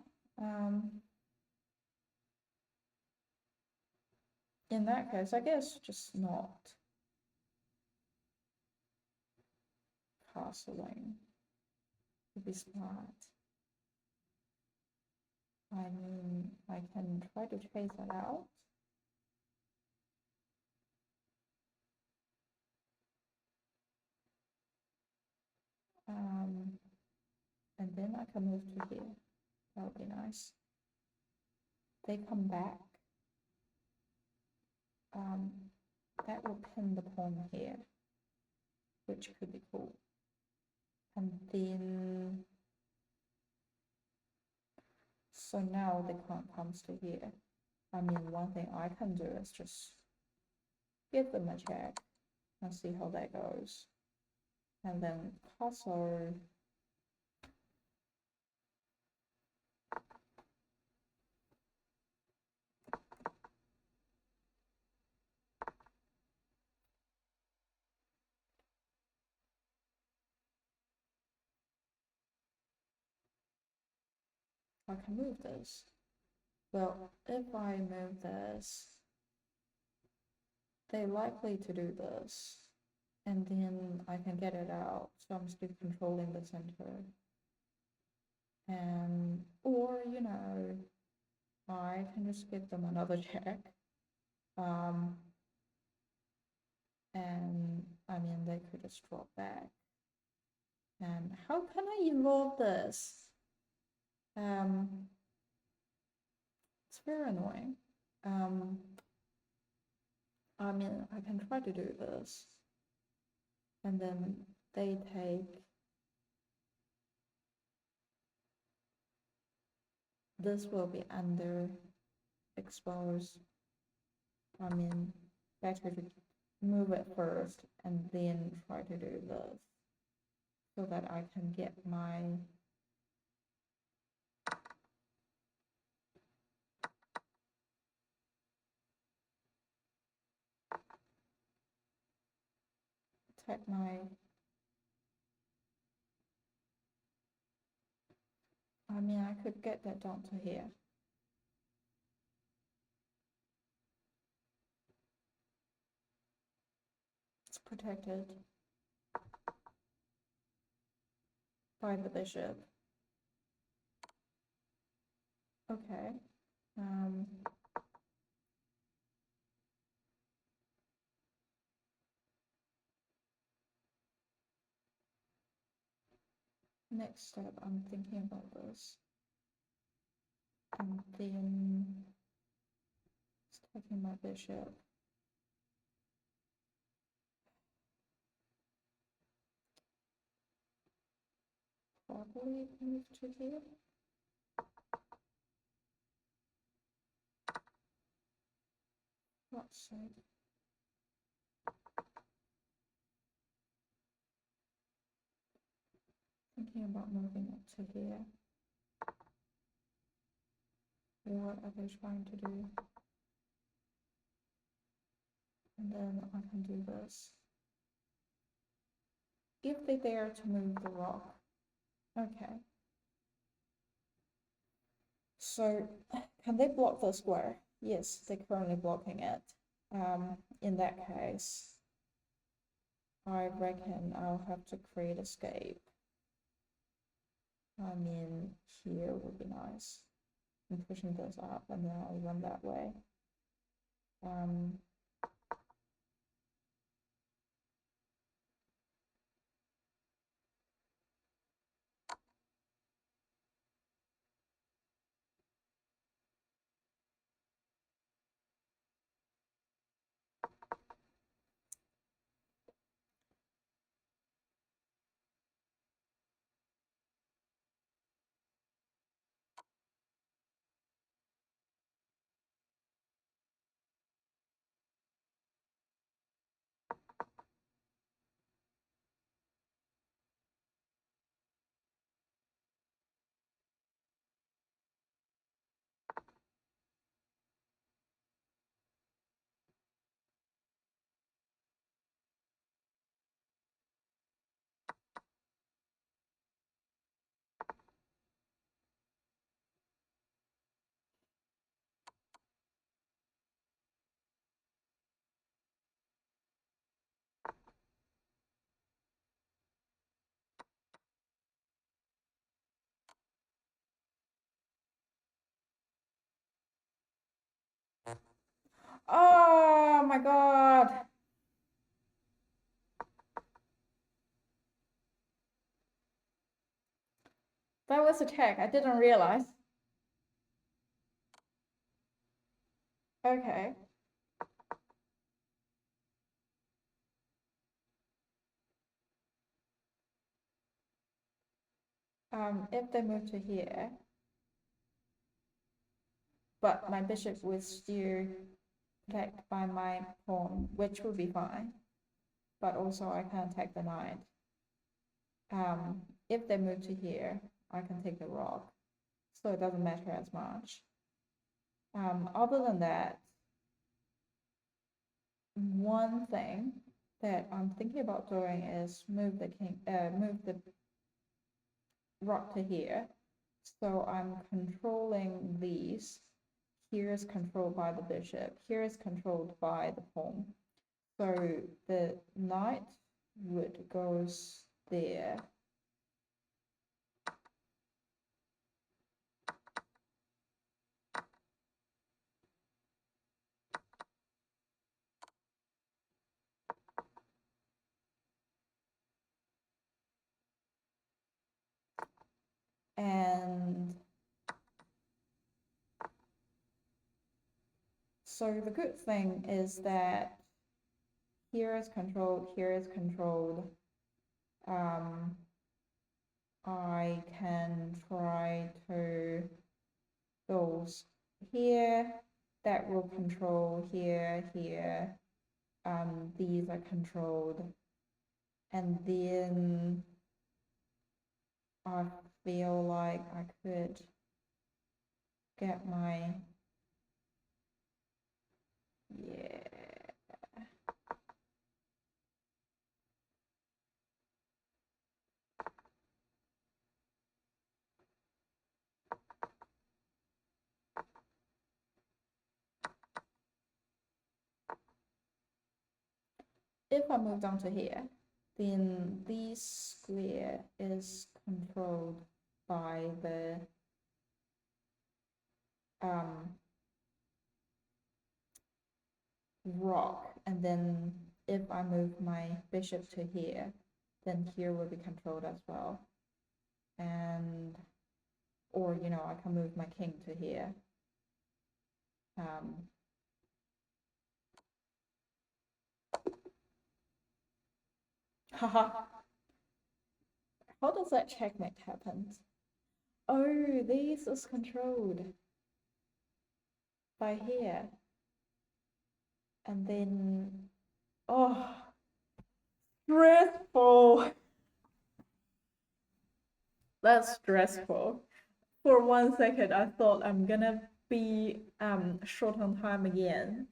In that case, I guess just not castling would be smart. I mean, I can try to chase that out. And then I can move to here. That would be nice. They come back. That will pin the pawn here, which could be cool. And then, so now the pawn comes to here. I mean, one thing I can do is just give them a check and see how that goes. And then castle. I can move this. Well, if I move this, they're likely to do this. And then I can get it out. So I'm still controlling the center. And, or, you know, I can just give them another check. And I mean, they could just drop back. And how can I evolve this? It's very annoying. I mean, I can try to do this. And then they take this will be under exposed. I mean, better to move it first and then try to do this so that I can get my type my I mean, I could get that down to here. It's protected by the bishop. Okay. Next step, I'm thinking about this. And then taking my bishop. Probably move to here. Let's see. Thinking about moving it to here. What are they trying to do? And then I can do this. If they dare to move the rock. Okay. So, can they block the square? Yes, they're currently blocking it. In that case, I reckon I'll have to create escape. I mean, here would be nice. I'm pushing this up and then I'll run that way. Oh my god! That was a check, I didn't realize. Okay. If they move to here, but my bishop was still protected by my pawn, which would be fine. But also I can attack the knight. If they move to here, I can take the rock, so it doesn't matter as much. Other than that, one thing that I'm thinking about doing is move the rock to here. So I'm controlling these. Here is controlled by the bishop. Here is controlled by the pawn. So the knight would goes there. And so the good thing is that here is controlled, here is controlled. I can try to those here, that will control here, here. These are controlled. And then I feel like I could get my, yeah. If I move down to here, then this square is controlled by the rock, and then if I move my bishop to here, then here will be controlled as well. And or you know, I can move my king to here. Haha. How does that checkmate happen? Oh, this is controlled by here. And then, oh, stressful. That's stressful. For 1 second, I thought I'm gonna be short on time again.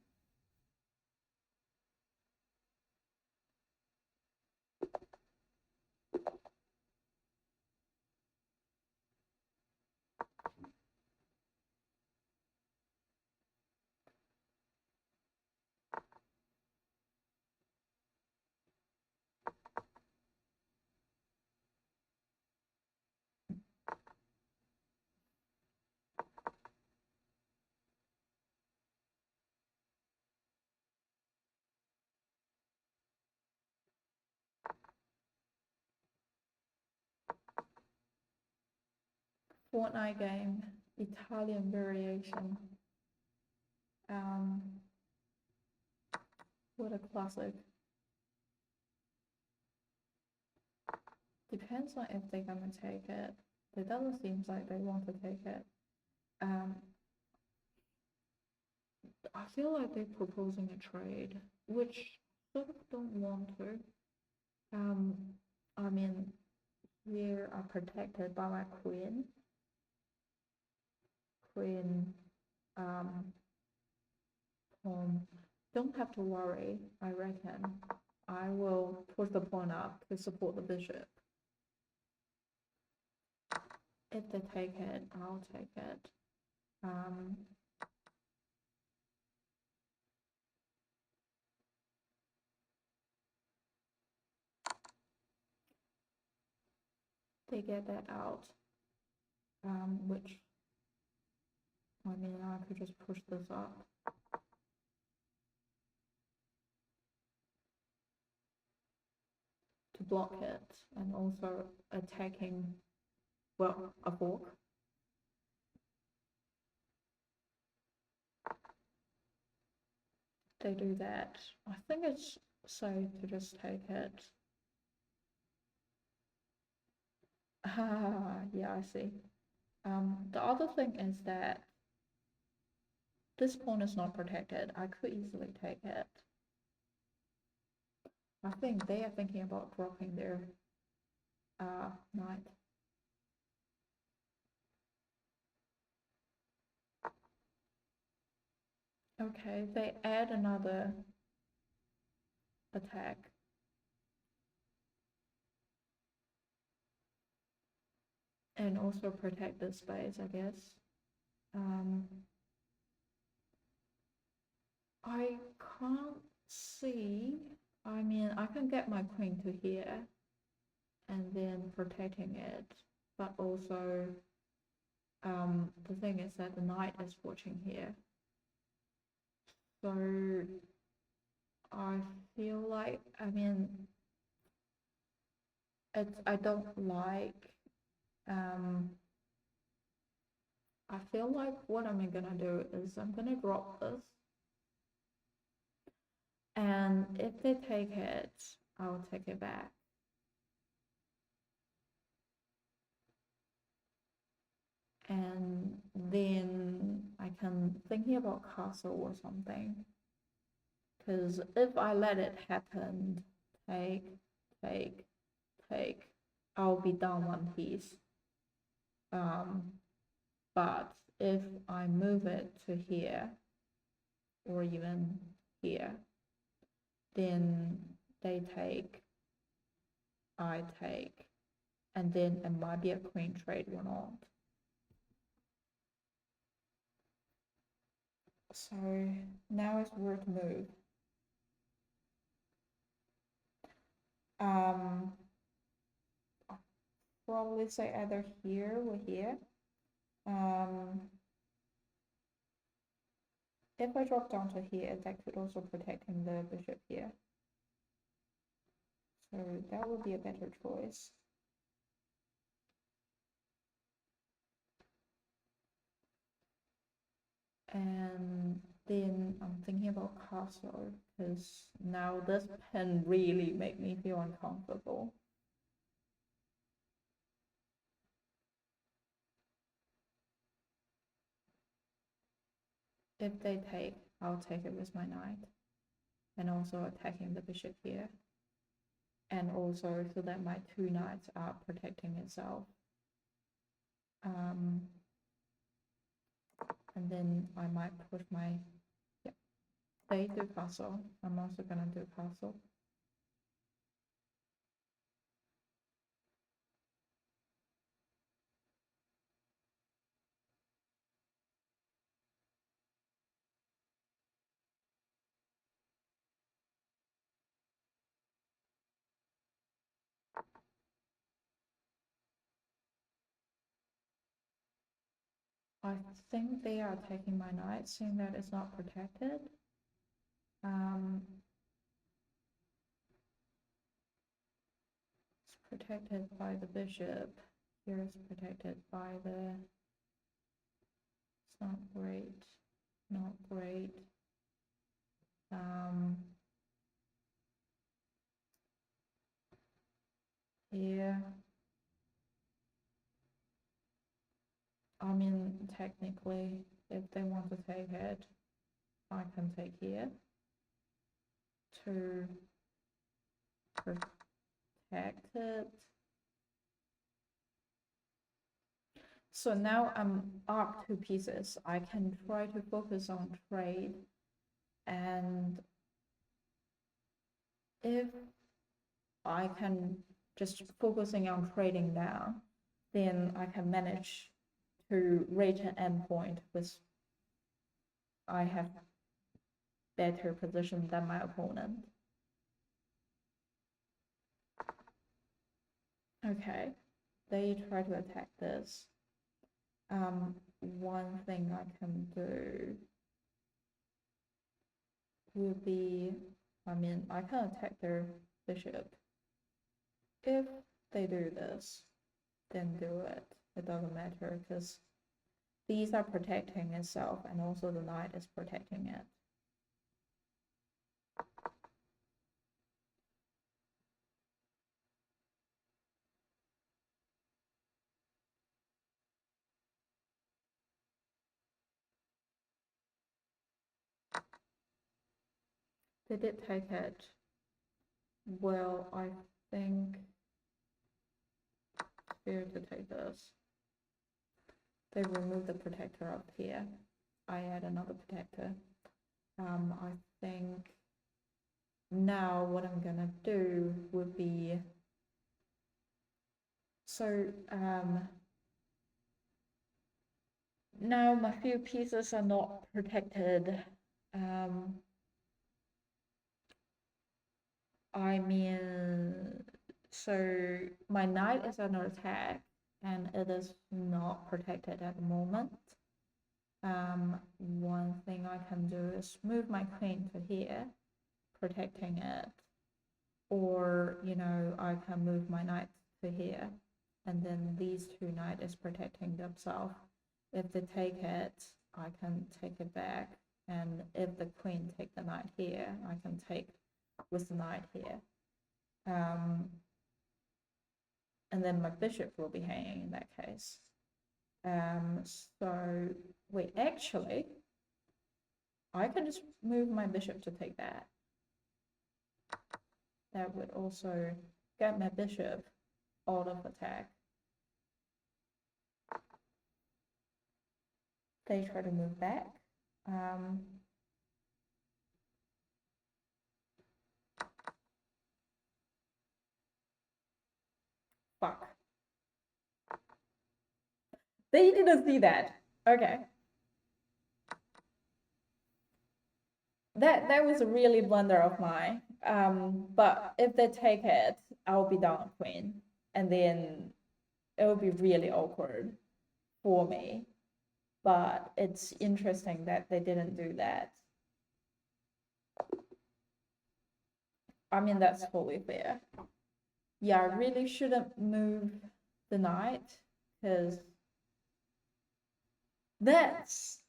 Fortnite game, Italian variation. What a classic. Depends on if they're gonna take it. It doesn't seem like they want to take it. I feel like they're proposing a trade, which sort of don't want to. I mean, here are protected by my queen. Pawn. Don't have to worry, I reckon. I will push the pawn up to support the bishop. If they take it, I'll take it. They get that out, which, I mean, I could just push this up. To block it, and also attacking, well, a fork. They do that. I think it's safe to just take it. Ah, yeah, I see. The other thing is that this pawn is not protected. I could easily take it. I think they are thinking about dropping their knight. Okay, they add another attack. And also protect this space, I guess. I can't see. I mean, I can get my queen to here and then protecting it, but also the thing is that the knight is watching here. So I feel like, I mean, I don't like I feel like what I'm gonna do is I'm gonna drop this, and if they take it, I'll take it back. And then I can thinking about castle or something. Because if I let it happen, take, take, I'll be down one piece. But if I move it to here, or even here, then they take, I take, and then it might be a queen trade or not. So now it's where to move. I'll probably say either here or here. If I drop down to here, that could also protecting the bishop here. So that would be a better choice. And then I'm thinking about castle, because now this pen really make me feel uncomfortable. If they take, I'll take it with my knight. And also attacking the bishop here. And also so that my two knights are protecting itself. And then I might push my, yeah, they do castle. I'm also gonna do castle. I think they are taking my knight, seeing that it's not protected. It's protected by the bishop. Here it's protected by the. It's not great. Not great. Here. I mean, technically, if they want to take it, I can take here to protect it. So now I'm up 2 pieces. I can try to focus on trade, and if I can just focusing on trading now, then I can manage to reach an endpoint with I have better position than my opponent. Okay, they try to attack this. One thing I can do will be, I mean, I can attack their bishop. If they do this, then do it. It doesn't matter, because these are protecting itself, and also the knight is protecting it. They did take it. Well, I think it's fair to take this. They remove the protector up here. I add another protector. I think now what I'm gonna do would be, so now my few pieces are not protected. I mean, so my knight is under attack, and it is not protected at the moment. One thing I can do is move my queen to here, protecting it, or, you know, I can move my knight to here, and then these two knights is protecting themselves. If they take it, I can take it back. And if the queen take the knight here, I can take with the knight here. And then my bishop will be hanging in that case. So, wait, actually, I can just move my bishop to take that. That would also get my bishop out of attack. They try to move back. Fuck. They didn't see that. Okay. That was a really blunder of mine. But if they take it, I'll be down queen. And then it will be really awkward for me. But it's interesting that they didn't do that. I mean, that's totally fair. Yeah, I really shouldn't move the knight, because that's...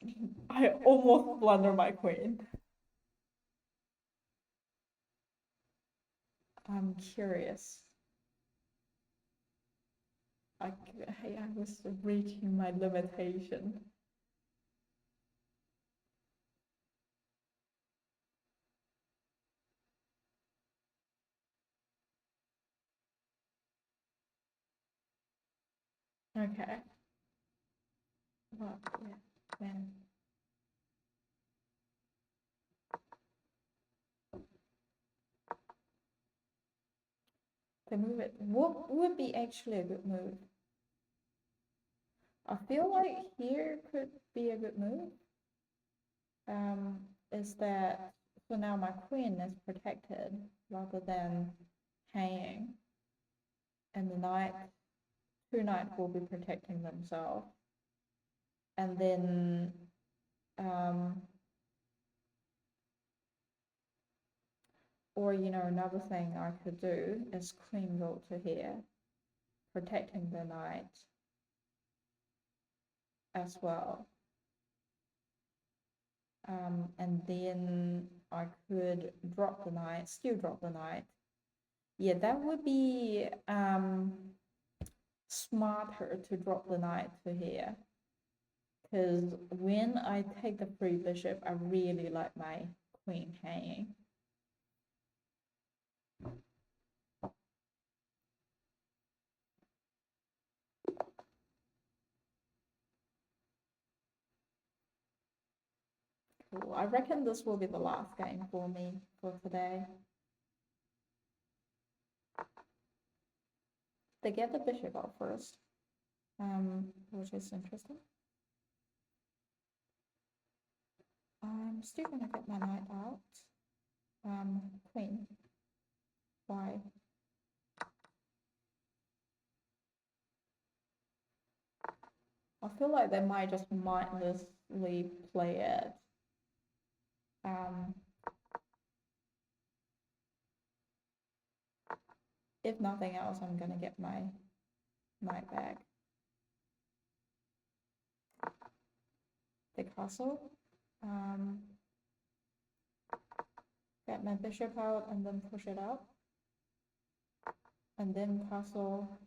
I almost blunder my queen. I'm curious. I was reaching my limitation. Okay. Well, yeah, then. They move it. What would be actually a good move? I feel like here could be a good move. Is that, so now my queen is protected rather than hanging, and the knight, two knights will be protecting themselves. And then or, you know, another thing I could do is queen go to here, protecting the knight as well. And then I could drop the knight, still drop the knight. Yeah, that would be smarter to drop the knight to here. Because when I take the free bishop, I really like my queen hanging. Cool. I reckon this will be the last game for me for today. They get the bishop out first, which is interesting. I'm still gonna get my knight out. Queen. Why? I feel like they might just mindlessly play it. If nothing else, I'm gonna get my knight back. The castle. Get my bishop out and then push it out. And then castle.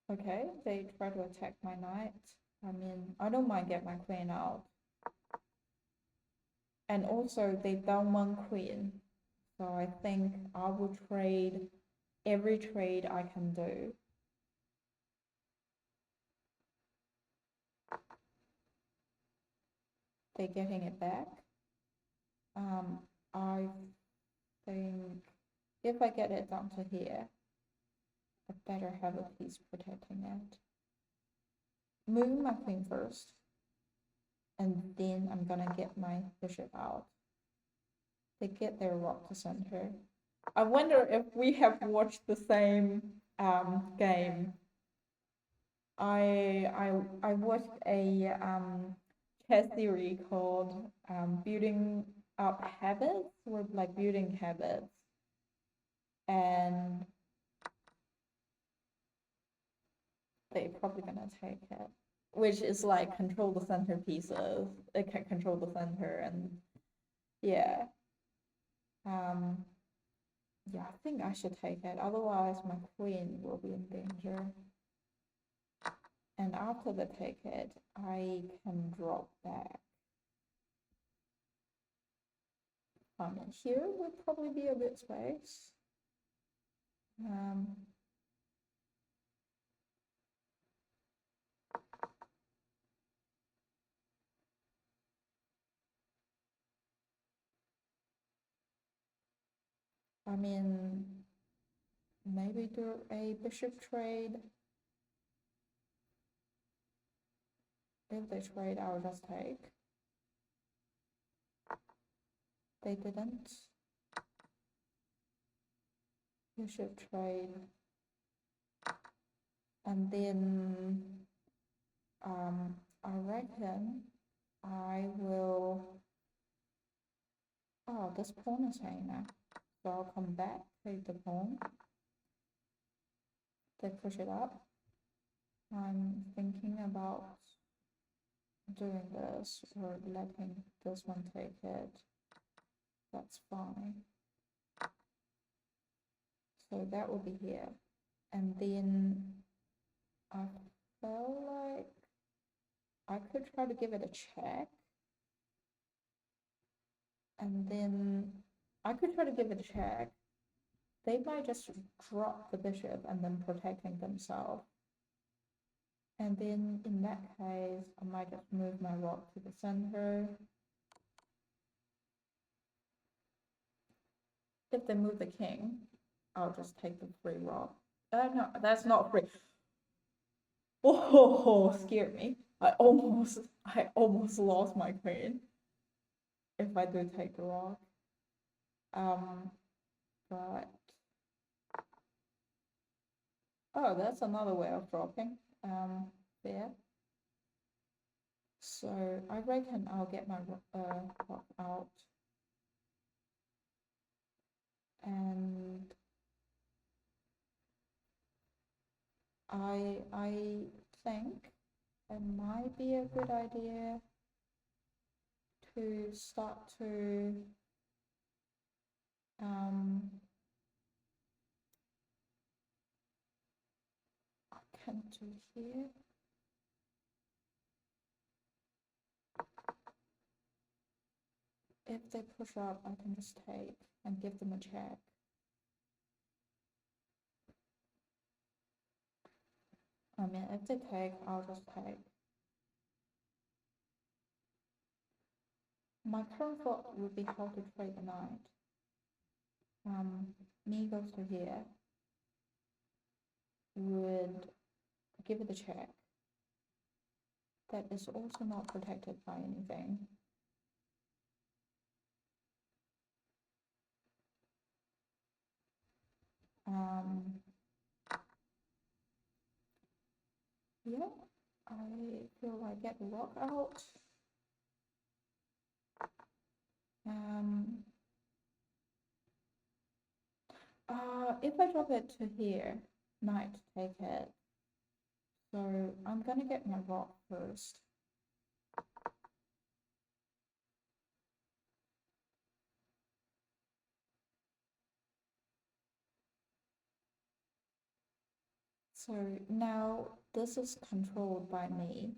Okay, they try to attack my knight. I mean, I don't mind get my queen out. And also, they down one queen. So I think I will trade every trade I can do. They're getting it back. I think if I get it down to here, I better have a piece protecting it. Moving my queen first, and then I'm gonna get my bishop out. They get their rock to center. I wonder if we have watched the same game. I watched a chess theory called building up habits, or like building habits, and they're probably gonna take it, which is like control the center pieces. It can control the center, and yeah, um, yeah, I think I should take it. Otherwise, my queen will be in danger. And after they take it, I can drop back. Here would probably be a good space. I mean, maybe do a bishop trade. If they trade, I'll just take. They didn't. Bishop trade. And then I reckon I will. Oh, this pawn is hanging now. So I'll come back, take the pawn. They push it up. I'm thinking about doing this or letting this one take it. That's fine. So that will be here. And then I felt like I could try to give it a check. And then I could try to give it a check. They might just drop the bishop and then protecting themselves. And then in that case, I might just move my rook to the center. If they move the king, I'll just take the free rook. No, that's not free. Oh, scared me. I almost lost my queen if I do take the rook. But oh, that's another way of dropping. There. So I reckon I'll get my rook out, and I think it might be a good idea to start to I can do here. If they push up, I can just take and give them a check. I mean, if they take, I'll just take. My current thought would be how to trade the knight. Me goes to here, would give it a check. That is also not protected by anything. Yeah, I feel like get the rook out. If I drop it to here, knight take it. So I'm gonna get my rook first. So now this is controlled by me.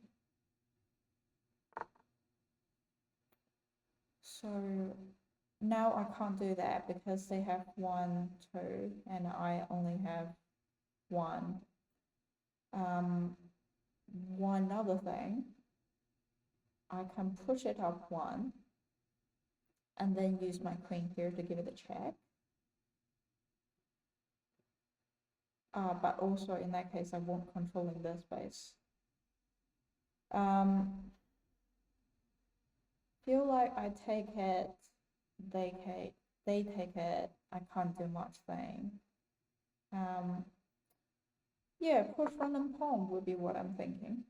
So now I can't do that because they have 1, 2, and I only have 1. One other thing, I can push it up 1 and then use my queen here to give it a check. But also in that case, I won't controlling this space. Feel like I take it, they take it, I can't do much thing. Yeah, push random pawn would be what I'm thinking.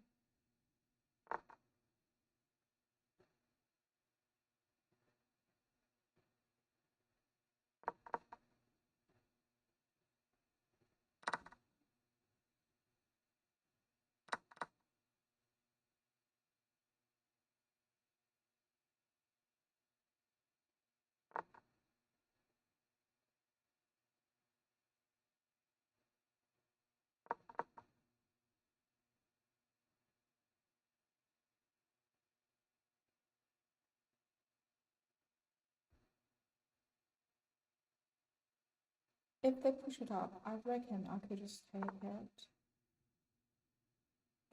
If they push it up, I reckon I could just take it.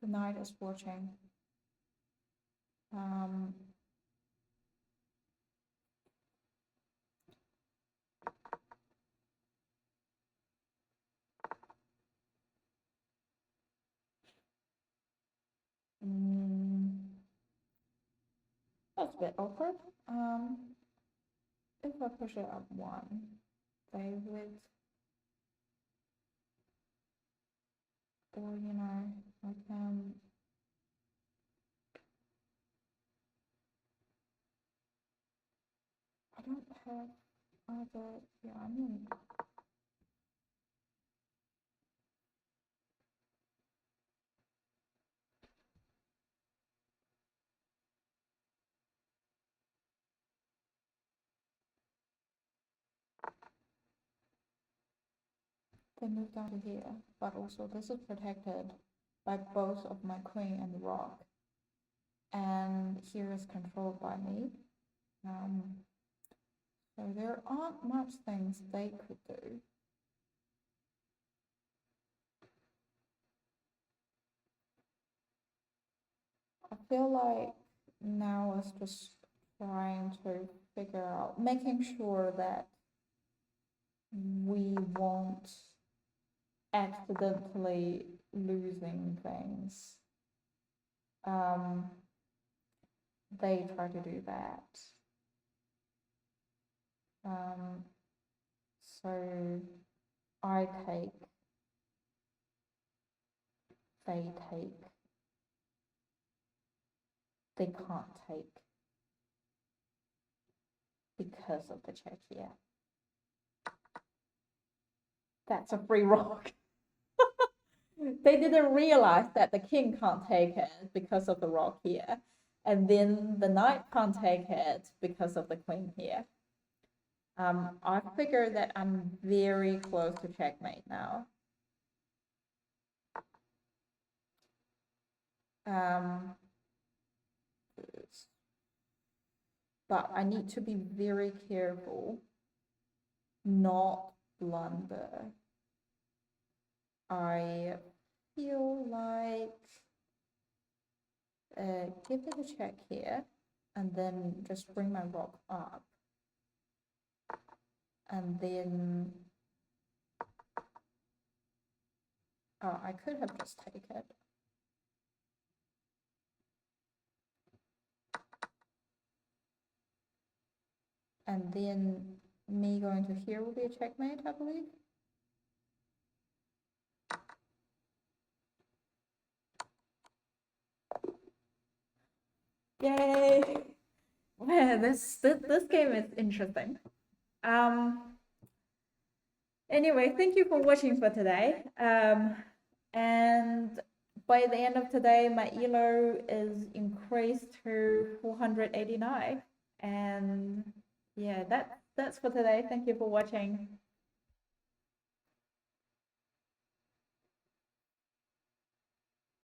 The knight is watching. That's a bit awkward. If I push it up one, they would, or you know, like I don't have other. Yeah, I mean. They move down to here, but also this is protected by both of my queen and the rock, and here is controlled by me. So there aren't much things they could do. I feel like now is just trying to figure out, making sure that we won't accidentally losing things. They try to do that. So I take, they take, they can't take because of the check here. That's a free rock. They didn't realize that the king can't take it because of the rock here. And then the knight can't take it because of the queen here. I figure that I'm very close to checkmate now. But I need to be very careful not blunder. I feel like give it a check here and then just bring my rock up. And then I could have just taken it. And then me going to here will be a checkmate, I believe. Yay! Well, this game is interesting. Anyway, thank you for watching for today. And by the end of today, my ELO is increased to 489. And yeah, that's for today. Thank you for watching.